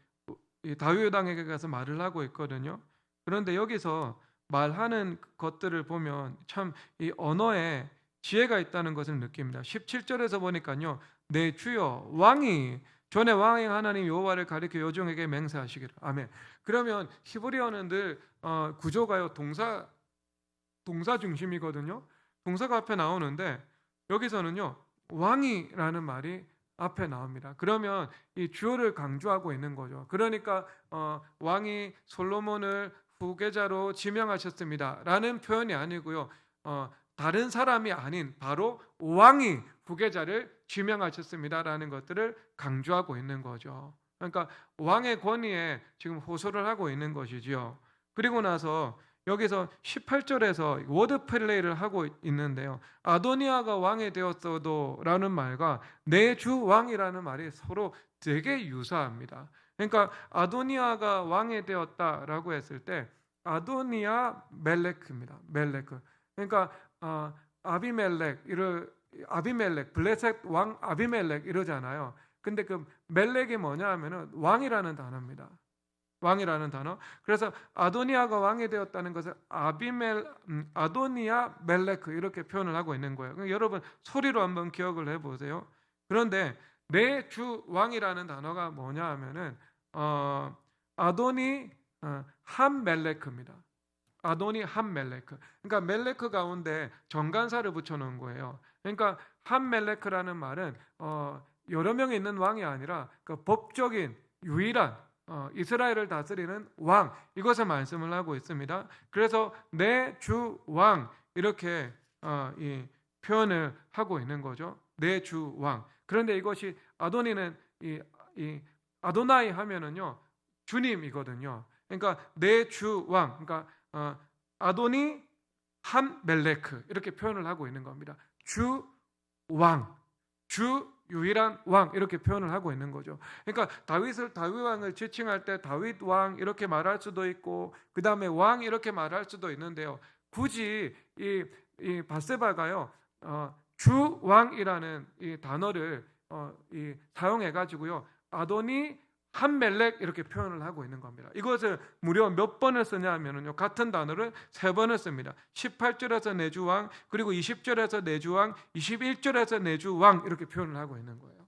다윗 왕에게 가서 말을 하고 있거든요. 그런데 여기서 말하는 것들을 보면 참 이 언어에 지혜가 있다는 것을 느낍니다. 17절에서 보니까요. 내 주여 왕이 전에 왕의 하나님 여호와를 가리켜 여종에게 맹세하시기를. 아멘. 그러면 히브리어는 늘 구조가요 동사 중심이거든요. 동사가 앞에 나오는데 여기서는요 왕이라는 말이 앞에 나옵니다. 그러면 이 주어를 강조하고 있는 거죠. 그러니까 왕이 솔로몬을 후계자로 지명하셨습니다 라는 표현이 아니고요 다른 사람이 아닌 바로 왕이 후계자를 지명하셨습니다 라는 것들을 강조하고 있는 거죠. 그러니까 왕의 권위에 지금 호소를 하고 있는 것이지요. 그리고 나서 여기서 18절에서 워드 플레이를 하고 있는데요. 아도니아가 왕이 되었어도 라는 말과 내 주 왕이라는 말이 서로 되게 유사합니다. 그러니까 아도니아가 왕이 되었다라고 했을 때 아도니아 멜렉입니다. 멜렉. 그러니까 아비멜렉 블레셋 왕 아비멜렉 이러잖아요. 근데 그 멜렉이 뭐냐 하면은 왕이라는 단어입니다. 왕이라는 단어. 그래서 아도니아가 왕이 되었다는 것을 아도니아 멜렉 이렇게 표현을 하고 있는 거예요. 그러니까 여러분 소리로 한번 기억을 해보세요. 그런데 내 주 왕이라는 단어가 뭐냐 하면은 아도니 한 멜레크입니다. 아도니 한 멜레크. 그러니까 멜레크 가운데 정관사를 붙여놓은 거예요. 그러니까 한 멜레크라는 말은 여러 명이 있는 왕이 아니라 그 법적인 유일한 이스라엘을 다스리는 왕, 이것을 말씀을 하고 있습니다. 그래서 내 주 왕, 이렇게 이 표현을 하고 있는 거죠. 내 주 왕. 그런데 이것이 아도니는 이 아도나이 하면은요 주님이거든요. 그러니까 내 주 왕, 그러니까 아도니 한 멜레크, 이렇게 표현을 하고 있는 겁니다. 주 왕, 주 유일한 왕, 이렇게 표현을 하고 있는 거죠. 그러니까 다윗 왕을 지칭할 때 다윗 왕 이렇게 말할 수도 있고, 그 다음에 왕 이렇게 말할 수도 있는데요. 굳이 이 바세바가요 주 왕이라는 이 단어를 사용해 가지고요 아도니 한 멜렉 이렇게 표현을 하고 있는 겁니다. 이것을 무려 몇 번을 쓰냐 하면요 같은 단어를 3번을 씁니다. 18절에서 내 주 왕, 그리고 20절에서 내 주 왕, 21절에서 내 주 왕, 이렇게 표현을 하고 있는 거예요.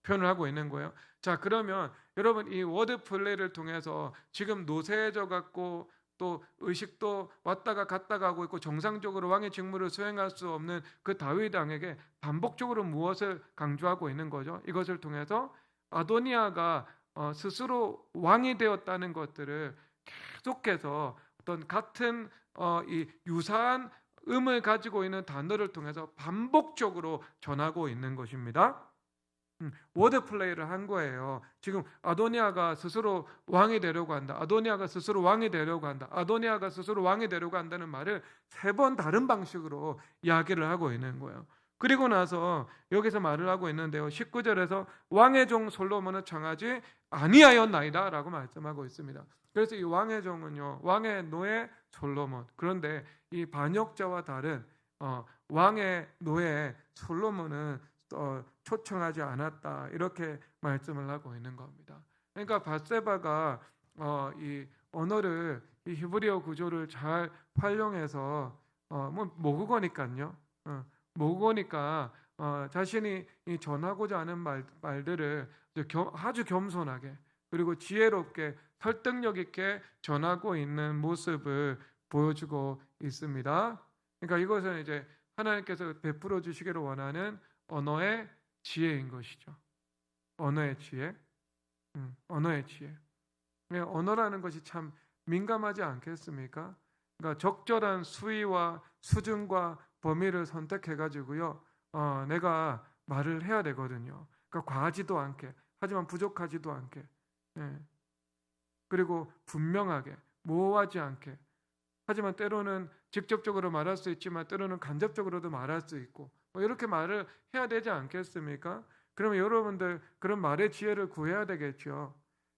표현을 하고 있는 거예요. 자, 그러면 여러분 이 워드 플레이를 통해서 지금 노쇠해져 갖고 또 의식도 왔다가 갔다가 하고 있고 정상적으로 왕의 직무를 수행할 수 없는 그 다윗 왕에게 반복적으로 무엇을 강조하고 있는 거죠? 이것을 통해서 아도니아가 스스로 왕이 되었다는 것들을 계속해서 어떤 같은 이 유사한 음을 가지고 있는 단어를 통해서 반복적으로 전하고 있는 것입니다. 워드 플레이를 한 거예요. 지금 아도니아가 스스로 왕이 되려고 한다. 아도니아가 스스로 왕이 되려고 한다. 아도니아가 스스로 왕이 되려고 한다는 말을 3번 다른 방식으로 이야기를 하고 있는 거예요. 그리고 나서 여기서 말을 하고 있는데요. 19절에서 왕의 종 솔로몬은 청하지 아니하였나이다 라고 말씀하고 있습니다. 그래서 이 왕의 종은요 왕의 노예 솔로몬. 그런데 이 반역자와 다른 왕의 노예 솔로몬은 초청하지 않았다, 이렇게 말씀을 하고 있는 겁니다. 그러니까 바세바가 이 언어를, 이 히브리어 구조를 잘 활용해서 모국어니까요. 모국어니까 자신이 전하고자 하는 말들을 아주 겸손하게 그리고 지혜롭게 설득력 있게 전하고 있는 모습을 보여주고 있습니다. 그러니까 이것은 이제 하나님께서 베풀어 주시기를 원하는 언어의 지혜인 것이죠. 언어의 지혜. 언어의 지혜. 언어라는 것이 참 민감하지 않겠습니까? 그러니까 적절한 수위와 수준과 범위를 선택해 가지고요 내가 말을 해야 되거든요. 그러니까 과하지도 않게, 하지만 부족하지도 않게, 그리고 분명하게, 모호하지 않게, 하지만 때로는 직접적으로 말할 수 있지만 때로는 간접적으로도 말할 수 있고, 이렇게 말을 해야 되지 않겠습니까? 그러면 여러분들 그런 말의 지혜를 구해야 되겠죠.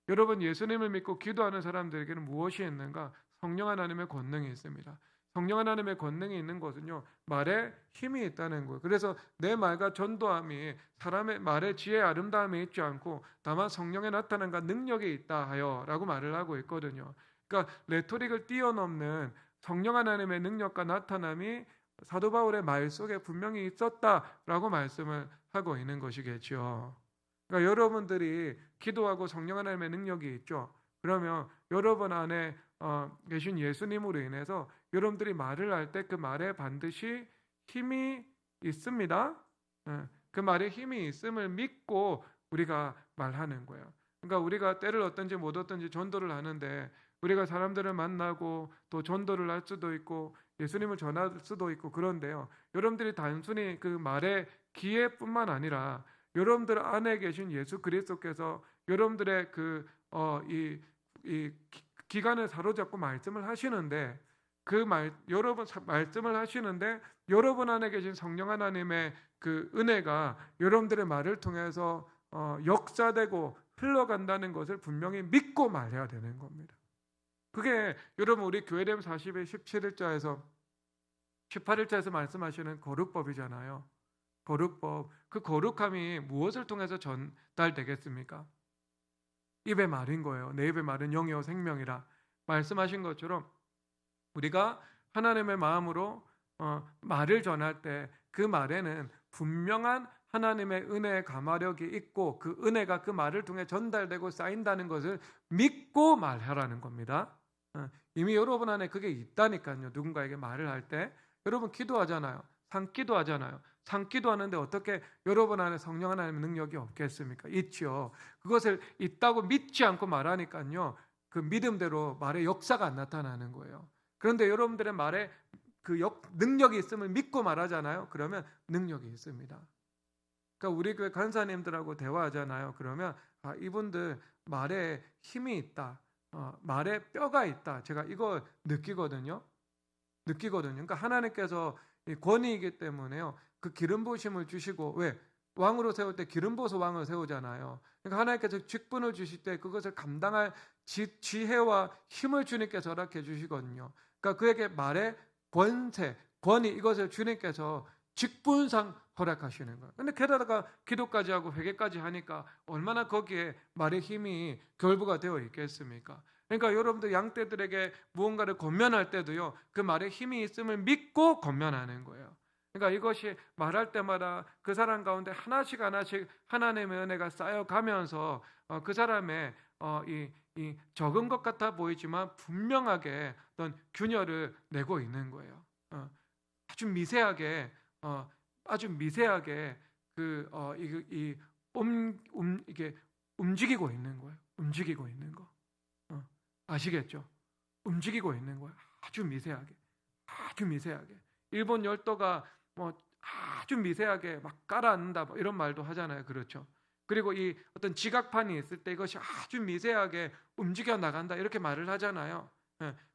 여러분 예수님을 믿고 기도하는 사람들에게는 무엇이 있는가? 성령 하나님의 권능이 있습니다. 성령 하나님의 권능이 있는 것은요 말에 힘이 있다는 거예요. 그래서 내 말과 전도함이 사람의 말의 지혜의 아름다움이 있지 않고 다만 성령의 나타남과 능력이 있다 하여 라고 말을 하고 있거든요. 그러니까 레토릭을 뛰어넘는 성령 하나님의 능력과 나타남이 사도 바울의 말 속에 분명히 있었다라고 말씀을 하고 있는 것이겠죠. 그러니까 여러분들이 기도하고 성령 하나님의 능력이 있죠. 그러면 여러분 안에 계신 예수님으로 인해서 여러분들이 말을 할 때 그 말에 반드시 힘이 있습니다. 그 말에 힘이 있음을 믿고 우리가 말하는 거예요. 그러니까 우리가 때를 얻든지 못 얻든지 전도를 하는데 우리가 사람들을 만나고 또 전도를 할 수도 있고 예수님을 전할 수도 있고 그런데요. 여러분들이 단순히 그 말의 기회뿐만 아니라 여러분들 안에 계신 예수 그리스도께서 여러분들의 이 기간을 사로잡고 말씀을 하시는데 여러분 말씀을 하시는데 여러분 안에 계신 성령 하나님의 그 은혜가 여러분들의 말을 통해서 역사되고 흘러간다는 것을 분명히 믿고 말해야 되는 겁니다. 그게 여러분 우리 교회됨 40의 17일자에서 18일자에서 말씀하시는 거룩법이잖아요. 거룩법. 그 거룩함이 무엇을 통해서 전달되겠습니까? 입의 말인 거예요. 내 입의 말은 영이요 생명이라 말씀하신 것처럼 우리가 하나님의 마음으로 말을 전할 때 그 말에는 분명한 하나님의 은혜의 가마력이 있고 그 은혜가 그 말을 통해 전달되고 쌓인다는 것을 믿고 말하라는 겁니다. 이미 여러분 안에 그게 있다니까요. 누군가에게 말을 할 때 여러분 기도하잖아요. 산기도 하잖아요. 산기도 하는데 어떻게 여러분 안에 성령 하나님의 능력이 없겠습니까? 있죠. 그것을 있다고 믿지 않고 말하니까요. 그 믿음대로 말의 역사가 안 나타나는 거예요. 그런데 여러분들의 말에 그 능력이 있음을 믿고 말하잖아요. 그러면 능력이 있습니다. 그러니까 우리 교회 간사님들하고 대화하잖아요. 그러면 이분들 말에 힘이 있다. 말에 뼈가 있다. 제가 이거 느끼거든요. 그러니까 하나님께서 권위이기 때문에요. 그 기름 부으심을 주시고 왜? 왕으로 세울 때 기름 부어서 왕을 세우잖아요. 그러니까 하나님께서 직분을 주실 때 그것을 감당할 지혜와 힘을 주님께서 허락해 주시거든요. 그러니까 그에게 말의 권세, 권위 이것을 주님께서 직분상 허락하시는 거예요. 근데 게다가 기도까지 하고 회개까지 하니까 얼마나 거기에 말의 힘이 결부가 되어 있겠습니까? 그러니까 여러분들 양떼들에게 무언가를 권면할 때도요. 그 말에 힘이 있음을 믿고 권면하는 거예요. 그러니까 이것이 말할 때마다 그 사람 가운데 하나씩 하나님의 은혜가 쌓여가면서 그 사람의 이 적은 것 같아 보이지만 분명하게 어떤 균열을 내고 있는 거예요. 아주 미세하게 이게 움직이고 있는 거예요. 움직이고 있는 거. 아시겠죠? 움직이고 있는 거예요. 아주 미세하게. 일본 열도가 아주 미세하게 막 가라앉는다 이런 말도 하잖아요. 그렇죠? 그리고 이 어떤 지각판이 있을 때 이것이 아주 미세하게 움직여 나간다 이렇게 말을 하잖아요.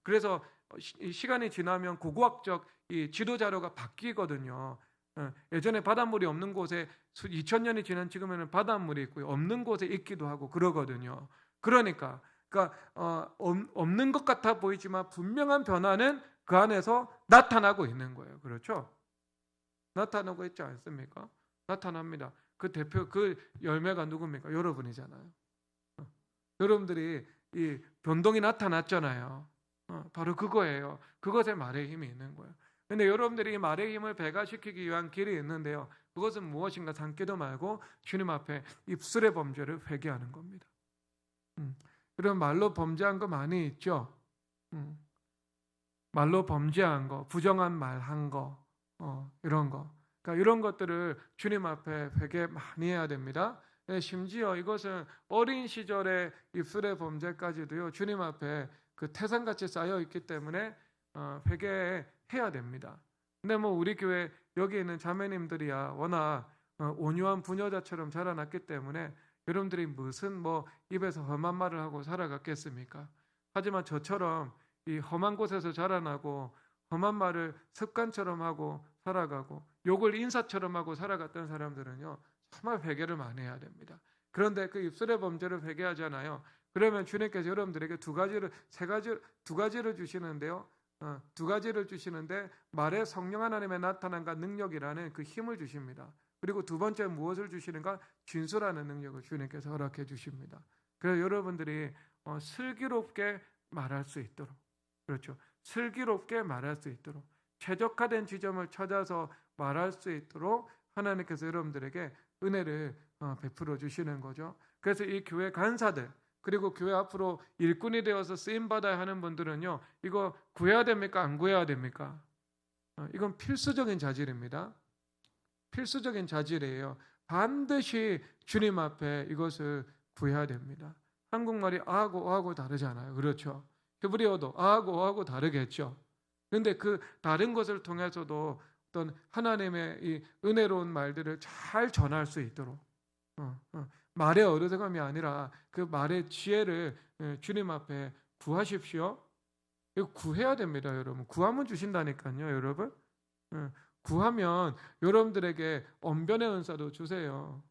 그래서 시간이 지나면 고고학적 이 지도 자료가 바뀌거든요. 예전에 바닷물이 없는 곳에 2000년이 지난 지금에는 바닷물이 있고요. 없는 곳에 있기도 하고 그러거든요. 그러니까 없는 것 같아 보이지만 분명한 변화는 그 안에서 나타나고 있는 거예요. 그렇죠? 나타나고 있지 않습니까? 나타납니다. 그 대표 그 열매가 누굽니까? 여러분이잖아요. 여러분들이 이 변동이 나타났잖아요. 바로 그거예요. 그것에 말의 힘이 있는 거예요. 근데 여러분들이 이 말의 힘을 배가시키기 위한 길이 있는데요. 그것은 무엇인가 삼기도 말고 주님 앞에 입술의 범죄를 회개하는 겁니다. 이런 말로 범죄한 거 많이 있죠. 말로 범죄한 거, 부정한 말 한 거, 이런 거. 그러니까 이런 것들을 주님 앞에 회개 많이 해야 됩니다. 심지어 이것은 어린 시절의 입술의 범죄까지도요. 주님 앞에 그 태산같이 쌓여 있기 때문에 회개해야 됩니다. 근데 우리 교회 여기 있는 자매님들이야 워낙 온유한 부녀자처럼 자라났기 때문에 여러분들이 무슨 입에서 험한 말을 하고 살아갔겠습니까? 하지만 저처럼 이 험한 곳에서 자라나고 험한 말을 습관처럼 하고 살아가고 욕을 인사처럼 하고 살아갔던 사람들은요 정말 회개를 많이 해야 됩니다. 그런데 그 입술의 범죄를 회개하잖아요. 그러면 주님께서 여러분들에게 두 가지를 주시는데요. 두 가지를 주시는데 말에 성령 하나님의 나타남과 능력이라는 그 힘을 주십니다. 그리고 두 번째 무엇을 주시는가? 진술하는 능력을 주님께서 허락해 주십니다. 그래서 여러분들이 슬기롭게 말할 수 있도록, 그렇죠? 슬기롭게 말할 수 있도록 최적화된 지점을 찾아서 말할 수 있도록 하나님께서 여러분들에게 은혜를 베풀어 주시는 거죠. 그래서 이 교회 간사들 그리고 교회 앞으로 일꾼이 되어서 쓰임받아야 하는 분들은요, 이거 구해야 됩니까? 안 구해야 됩니까? 이건 필수적인 자질입니다. 필수적인 자질이에요. 반드시 주님 앞에 이것을 구해야 됩니다. 한국말이 아하고 어하고 다르잖아요. 그렇죠? 히브리어도 아하고 어하고 다르겠죠. 그런데 그 다른 것을 통해서도 어떤 하나님의 이 은혜로운 말들을 잘 전할 수 있도록 말의 어리석음이 아니라 그 말의 지혜를 주님 앞에 구하십시오. 이거 구해야 됩니다, 여러분. 구하면 주신다니까요, 여러분. 구하면 여러분들에게 언변의 은사도 주세요.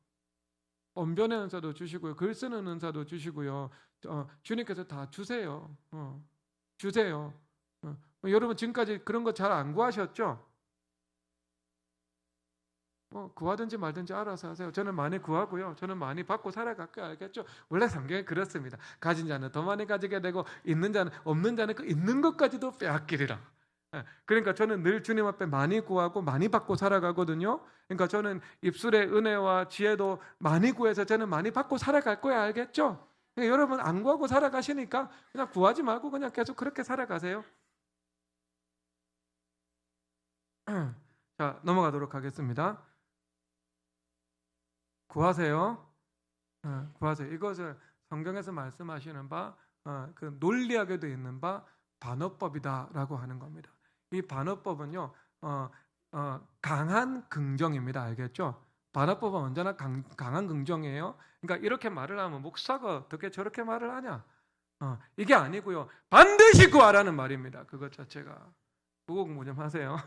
언변의 은사도 주시고요. 글 쓰는 은사도 주시고요. 주님께서 다 주세요. 주세요. 여러분 지금까지 그런 거 잘 안 구하셨죠? 구하든지 말든지 알아서 하세요. 저는 많이 구하고요. 저는 많이 받고 살아갈게요. 알겠죠? 원래 성경에 그렇습니다. 가진 자는 더 많이 가지게 되고 있는 자는 없는 자는 그 있는 것까지도 빼앗기리라. 예, 그러니까 저는 늘 주님 앞에 많이 구하고 많이 받고 살아가거든요. 그러니까 저는 입술의 은혜와 지혜도 많이 구해서 저는 많이 받고 살아갈 거야, 알겠죠? 그러니까 여러분 안 구하고 살아가시니까 그냥 구하지 말고 그냥 계속 그렇게 살아가세요. 자, 넘어가도록 하겠습니다. 구하세요. 구하세요. 이것을 성경에서 말씀하시는 바, 그 논리학에도 있는 바 반어법이다라고 하는 겁니다. 이 반어법은요, 강한 긍정입니다. 알겠죠? 반어법은 언제나 강한 긍정이에요. 그러니까 이렇게 말을 하면 목사가 어떻게 저렇게 말을 하냐? 이게 아니고요. 반드시 구하라는 말입니다. 그것 자체가. 국어 공부 좀 하세요.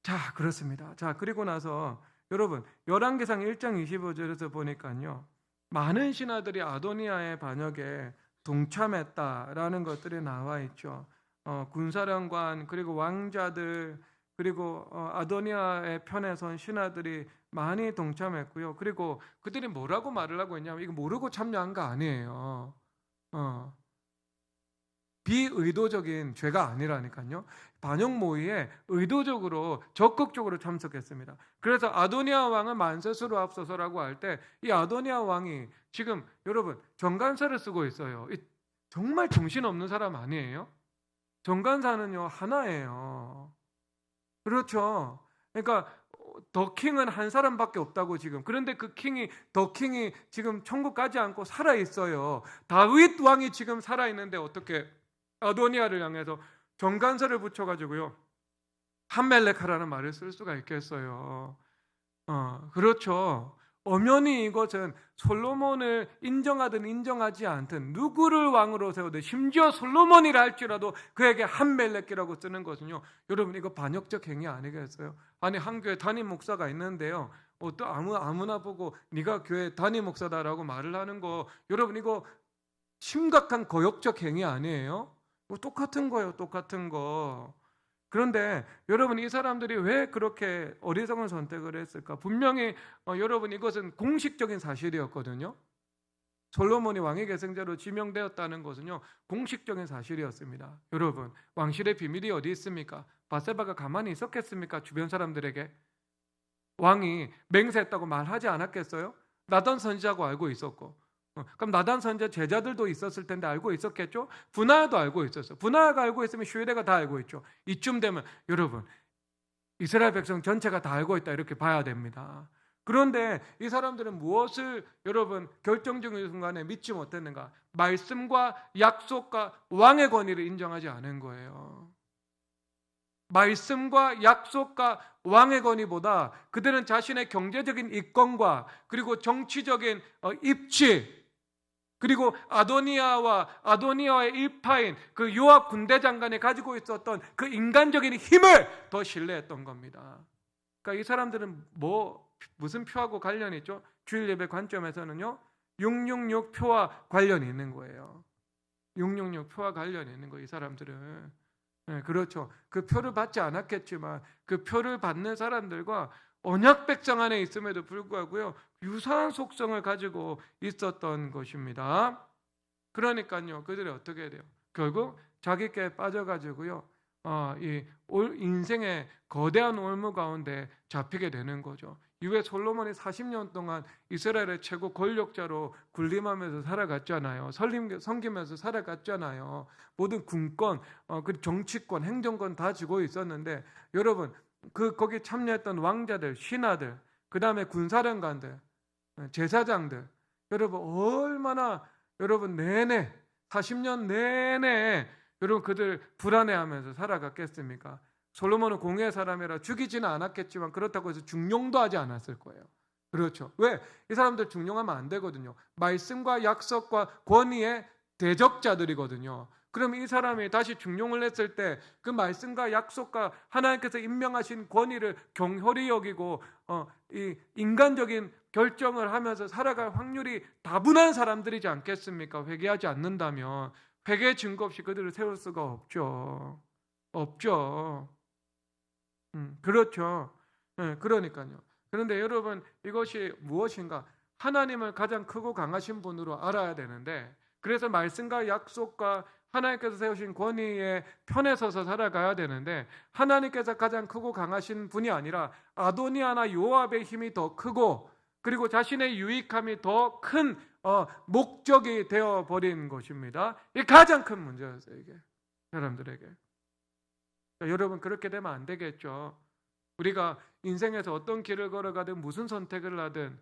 자, 그렇습니다. 자, 그리고 나서 여러분 열왕기상 1장 25절에서 보니까요. 많은 신하들이 아도니아의 반역에 동참했다라는 것들이 나와 있죠. 군사령관 그리고 왕자들 그리고 아도니아의 편에 선 신하들이 많이 동참했고요. 그리고 그들이 뭐라고 말을 하고 있냐면 이거 모르고 참여한 거 아니에요. 비의도적인 죄가 아니라니까요. 반역 모의에 의도적으로 적극적으로 참석했습니다. 그래서 아도니아 왕은 만세수로 앞서서라고 할 때 이 아도니아 왕이 지금 여러분 정관사를 쓰고 있어요. 정말 정신없는 사람 아니에요? 정관사는요 하나예요. 그렇죠. 그러니까 더 킹은 한 사람밖에 없다고 지금. 그런데 그 더 킹이 지금 천국 가지 않고 살아 있어요. 다윗 왕이 지금 살아 있는데 어떻게 아도니아를 향해서 정관사를 붙여가지고요 함멜렉하라는 말을 쓸 수가 있겠어요. 그렇죠. 엄연히 이것은 솔로몬을 인정하든 인정하지 않든 누구를 왕으로 세우든 심지어 솔로몬이라 할지라도 그에게 함멜렉이라고 쓰는 것은요. 여러분 이거 반역적 행위 아니겠어요? 아니 한 교회 담임 목사가 있는데요. 또 아무나 보고 네가 교회 담임 목사다라고 말을 하는 거 여러분 이거 심각한 거역적 행위 아니에요? 똑같은 거예요. 똑같은 거. 그런데 여러분 이 사람들이 왜 그렇게 어리석은 선택을 했을까? 분명히 여러분 이것은 공식적인 사실이었거든요. 솔로몬이 왕의 계승자로 지명되었다는 것은요 공식적인 사실이었습니다. 여러분 왕실의 비밀이 어디 있습니까? 바세바가 가만히 있었겠습니까? 주변 사람들에게 왕이 맹세했다고 말하지 않았겠어요? 나단 선지자고 알고 있었고 그럼 나단 선지자 제자들도 있었을 텐데 알고 있었겠죠? 분하야도 알고 있었어요. 분하야가 알고 있으면 슈에데가 다 알고 있죠. 이쯤 되면 여러분 이스라엘 백성 전체가 다 알고 있다 이렇게 봐야 됩니다. 그런데 이 사람들은 무엇을 여러분 결정적인 순간에 믿지 못했는가? 말씀과 약속과 왕의 권위를 인정하지 않은 거예요. 말씀과 약속과 왕의 권위보다 그들은 자신의 경제적인 이권과 그리고 정치적인 입지 그리고 아도니아의 일파인 그 요압 군대 장관이 가지고 있었던 그 인간적인 힘을 더 신뢰했던 겁니다. 그러니까 이 사람들은 무슨 표하고 관련이 있죠? 주일 예배 관점에서는요 666 표와 관련이 있는 거예요. 666 표와 관련이 있는 거예요. 이 사람들은. 네, 그렇죠. 그 표를 받지 않았겠지만 그 표를 받는 사람들과 언약 백성 안에 있음에도 불구하고요 유사한 속성을 가지고 있었던 것입니다. 그러니까요 그들이 어떻게 해야 돼요? 결국 자기께 빠져가지고요 이 인생의 거대한 올무 가운데 잡히게 되는 거죠. 이후에 솔로몬이 40년 동안 이스라엘의 최고 권력자로 군림하면서 살아갔잖아요. 섬기면서 살아갔잖아요. 모든 군권, 그 정치권, 행정권 다 쥐고 있었는데 여러분 거기 참여했던 왕자들, 신하들, 그 다음에 군사령관들, 제사장들 여러분 얼마나 여러분 40년 내내 여러분 그들 불안해하면서 살아갔겠습니까? 솔로몬은 공의의 사람이라 죽이지는 않았겠지만 그렇다고 해서 중용도 하지 않았을 거예요. 그렇죠. 왜? 이 사람들 중용하면 안 되거든요. 말씀과 약속과 권위의 대적자들이거든요. 그럼 이 사람이 다시 중용을 했을 때 그 말씀과 약속과 하나님께서 임명하신 권위를 경홀히 여기고 이 인간적인 결정을 하면서 살아갈 확률이 다분한 사람들이지 않겠습니까? 회개하지 않는다면 회개 증거 없이 그들을 세울 수가 없죠. 그렇죠. 그러니까요. 그런데 여러분 이것이 무엇인가? 하나님을 가장 크고 강하신 분으로 알아야 되는데 그래서 말씀과 약속과 하나님께서 세우신 권위의 편에 서서 살아가야 되는데, 하나님께서 가장 크고 강하신 분이 아니라 아도니아나 요압의 힘이 더 크고 그리고 자신의 유익함이 더 큰 목적이 되어버린 것입니다. 이게 가장 큰 문제였어요, 이게 사람들에게. 그러니까 여러분, 그렇게 되면 안 되겠죠. 우리가 인생에서 어떤 길을 걸어가든 무슨 선택을 하든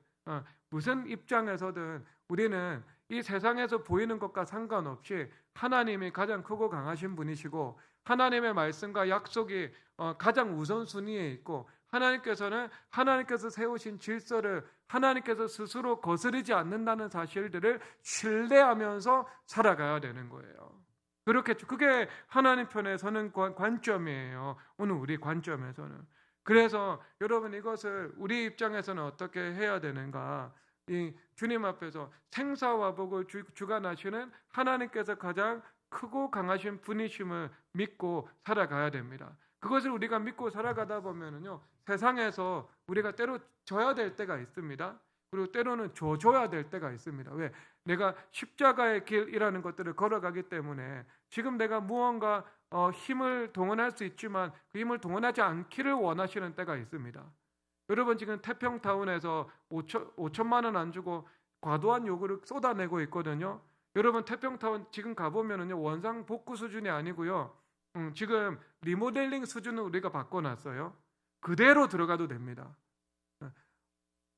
무슨 입장에서든 우리는 이 세상에서 보이는 것과 상관없이 하나님이 가장 크고 강하신 분이시고 하나님의 말씀과 약속이 가장 우선순위에 있고 하나님께서 세우신 질서를 하나님께서 스스로 거스르지 않는다는 사실들을 신뢰하면서 살아가야 되는 거예요. 그게 하나님 편에 서는 관점이에요. 오늘 우리 관점에서는. 그래서 여러분, 이것을 우리 입장에서는 어떻게 해야 되는가? 이 주님 앞에서 생사화복을 주관하시는 하나님께서 가장 크고 강하신 분이심을 믿고 살아가야 됩니다. 그것을 우리가 믿고 살아가다 보면은요, 세상에서 우리가 때로 져야 될 때가 있습니다. 그리고 때로는 져줘야 될 때가 있습니다. 왜? 내가 십자가의 길이라는 것들을 걸어가기 때문에 지금 내가 무언가 힘을 동원할 수 있지만 그 힘을 동원하지 않기를 원하시는 때가 있습니다. 여러분, 지금 태평타운에서 5천만 원 안 주고 과도한 요구를 쏟아내고 있거든요. 여러분, 태평타운 지금 가보면은요, 원상 복구 수준이 아니고요, 지금 리모델링 수준을 우리가 바꿔놨어요. 그대로 들어가도 됩니다.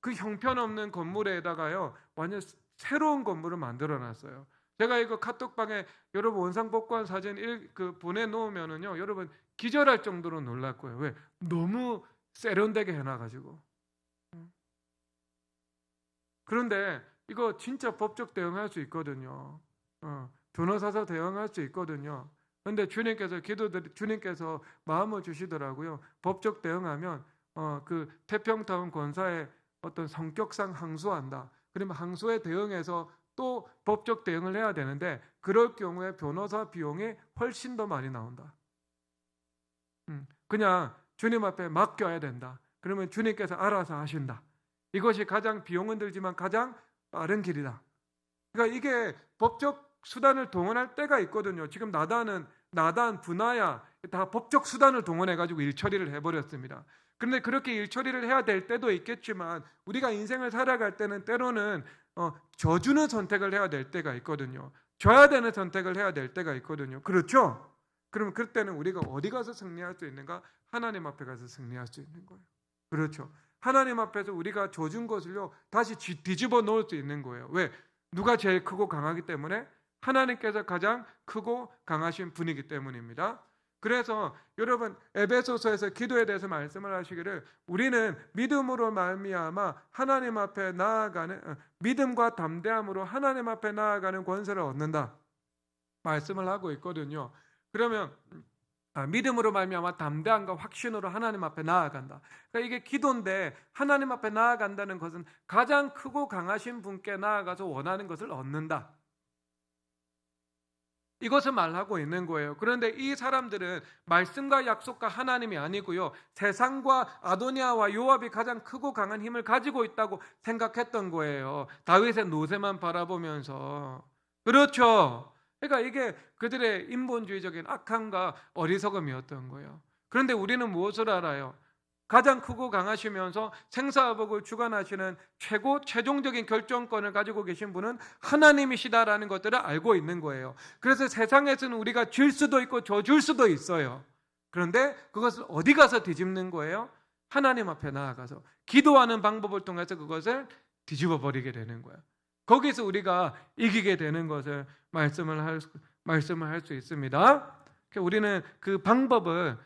그 형편없는 건물에다가요, 완전 새로운 건물을 만들어놨어요. 제가 이거 카톡방에 여러분 원상 복구한 사진 보내놓으면은요, 여러분 기절할 정도로 놀랐고요. 왜? 너무 세련되게 해놔가지고. 그런데 이거 진짜 법적 대응할 수 있거든요. 변호사서 대응할 수 있거든요. 그런데 주님께서 마음을 주시더라고요. 법적 대응하면 그 태평타운 권사의 어떤 성격상 항소한다. 그러면 항소에 대응해서 또 법적 대응을 해야 되는데 그럴 경우에 변호사 비용이 훨씬 더 많이 나온다. 그냥 주님 앞에 맡겨야 된다. 그러면 주님께서 알아서 하신다. 이것이 가장 비용은 들지만 가장 빠른 길이다. 그러니까 이게 법적 수단을 동원할 때가 있거든요. 지금 나단, 분하야 다 법적 수단을 동원해가지고 일처리를 해버렸습니다. 그런데 그렇게 일처리를 해야 될 때도 있겠지만 우리가 인생을 살아갈 때는 때로는 져주는 선택을 해야 될 때가 있거든요. 져야 되는 선택을 해야 될 때가 있거든요. 그렇죠? 그러면 그때는 우리가 어디 가서 승리할 수 있는가? 하나님 앞에 가서 승리할 수 있는 거예요. 그렇죠? 하나님 앞에서 우리가 져준 것을요 다시 뒤집어 놓을 수 있는 거예요. 왜? 누가 제일 크고 강하기 때문에? 하나님께서 가장 크고 강하신 분이기 때문입니다. 그래서 여러분, 에베소서에서 기도에 대해서 말씀을 하시기를 우리는 믿음으로 말미암아 하나님 앞에 나아가는 믿음과 담대함으로 하나님 앞에 나아가는 권세를 얻는다 말씀을 하고 있거든요. 그러면 믿음으로 말미암아 담대함과 확신으로 하나님 앞에 나아간다. 그러니까 이게 기도인데 하나님 앞에 나아간다는 것은 가장 크고 강하신 분께 나아가서 원하는 것을 얻는다. 이것을 말하고 있는 거예요. 그런데 이 사람들은 말씀과 약속과 하나님이 아니고요, 세상과 아도니아와 요압이 가장 크고 강한 힘을 가지고 있다고 생각했던 거예요. 다윗의 노새만 바라보면서. 그렇죠. 그러니까 이게 그들의 인본주의적인 악함과 어리석음이었던 거예요. 그런데 우리는 무엇을 알아요? 가장 크고 강하시면서 생사화복을 주관하시는 최종적인 결정권을 가지고 계신 분은 하나님이시다라는 것들을 알고 있는 거예요. 그래서 세상에서는 우리가 질 수도 있고 져줄 수도 있어요. 그런데 그것을 어디 가서 뒤집는 거예요? 하나님 앞에 나아가서 기도하는 방법을 통해서 그것을 뒤집어 버리게 되는 거예요. 거기서 우리가 이기게 되는 것을 말씀을 할 수 있습니다. 우리는 그 방법을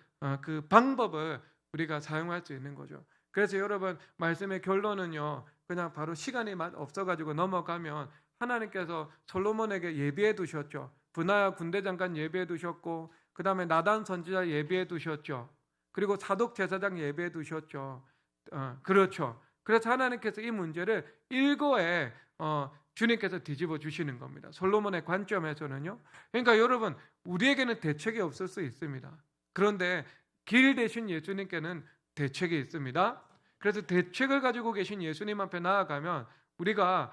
우리가 사용할 수 있는 거죠. 그래서 여러분, 말씀의 결론은요, 그냥 바로 시간이 없어가지고 넘어가면 하나님께서 솔로몬에게 예비해 두셨죠. 분하야 군대장관 예비해 두셨고, 그 다음에 나단 선지자 예비해 두셨죠. 그리고 사독 제사장 예비해 두셨죠. 그렇죠. 그래서 하나님께서 이 문제를 일거에 주님께서 뒤집어 주시는 겁니다. 솔로몬의 관점에서는요. 그러니까 여러분, 우리에게는 대책이 없을 수 있습니다. 그런데 길 대신 예수님께는 대책이 있습니다. 그래서 대책을 가지고 계신 예수님 앞에 나아가면 우리가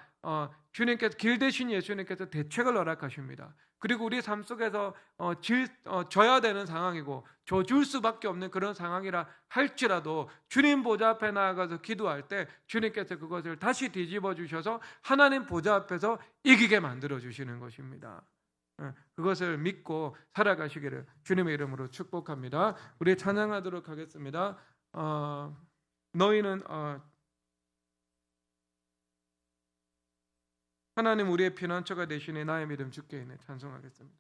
주님께서 길 대신 예수님께서 대책을 허락하십니다. 그리고 우리 삶 속에서 져야 되는 상황이고 져줄 수밖에 없는 그런 상황이라 할지라도 주님 보좌 앞에 나아가서 기도할 때 주님께서 그것을 다시 뒤집어 주셔서 하나님 보좌 앞에서 이기게 만들어 주시는 것입니다. 그것을 믿고 살아가시기를 주님의 이름으로 축복합니다. 우리 찬양하도록 하겠습니다. 너희는 하나님 우리의 피난처가 되시니 나의 믿음 주께 있네. 찬송하겠습니다.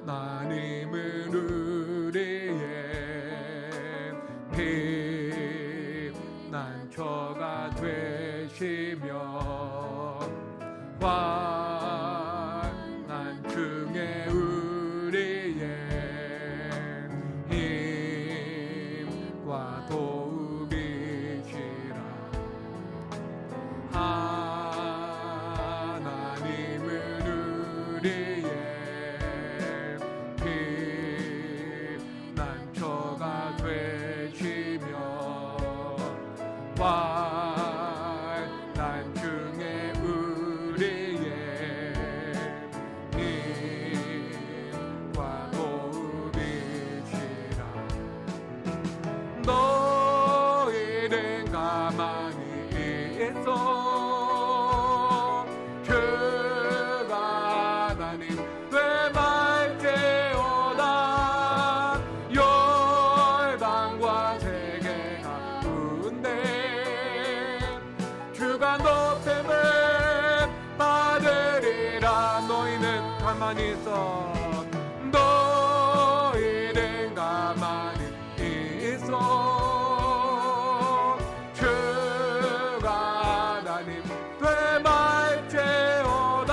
하나님은 우리의 피난처가 되시며 환난 중에 우리의 힘과 도움이시라. 하나님은 우리의 피난처가 되시며 환난 중에 우리의 힘과 도움이시라. 너희는 가만히 있어 주가 하나님 되말지어다. 열방과 세계 가운데 주가 높임을 받으리라. 너희는 가만히 있어. 너희는 가만히 있어 주가 하나님 되말지어다.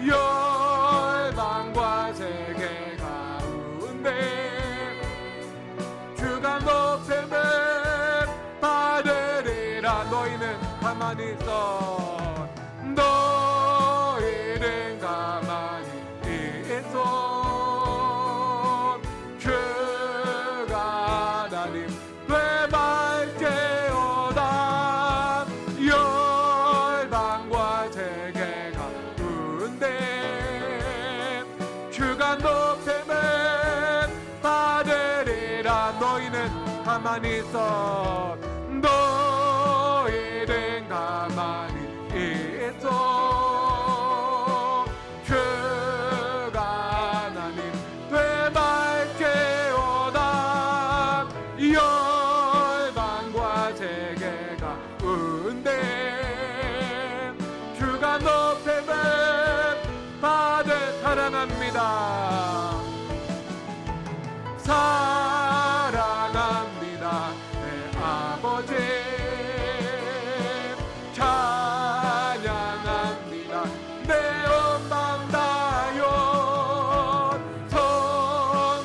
열방과 세계 가운데 주가 높임을 받으리라. 너희는 가만히 있어. 너희는 가만히 있어 주가 하나님 되말지어다. 열방과 세계 가운데 주가 높임을 받으리라. 너희는 가만히 있어. 너희는 가만히 있어 주가 하나님 되말지어다. 열방과 세계 가운데 주가 높임을 받을. 사랑합니다. 사랑합니다 내 아버지. 찬양합니다 내 온맘 다여.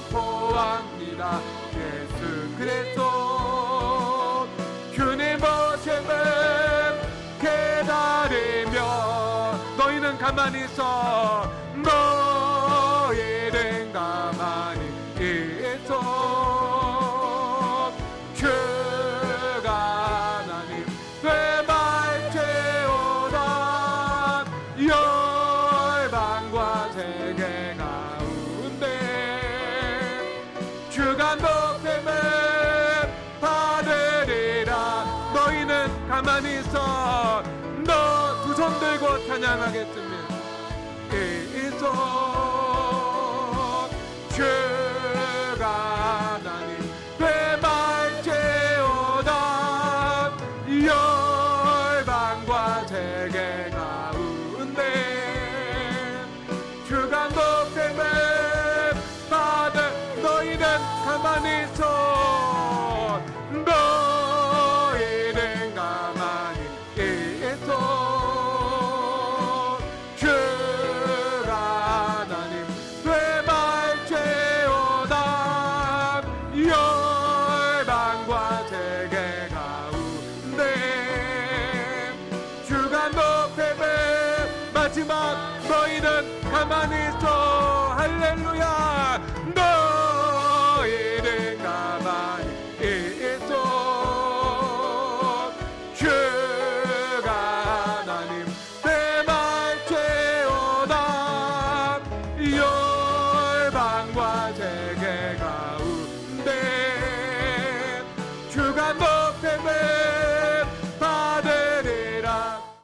선포합니다 예수 그리스도. 주님 오심을 기다리며. 너희는 가만히 있어. 너희는 가만히 있어 주가 하나님 되말지어다. 열방과 세계 가운데 주가 높임을 받으리라. 너희는 가만히 있어. 너 두 손 들고 찬양하겠습니다. 있어 주가 하나님 되말지어다. 열방과 세계 가운데 주가 높임을 받을. 너희는 가만히 있어. 너희는 가만히 있어 주가 가만히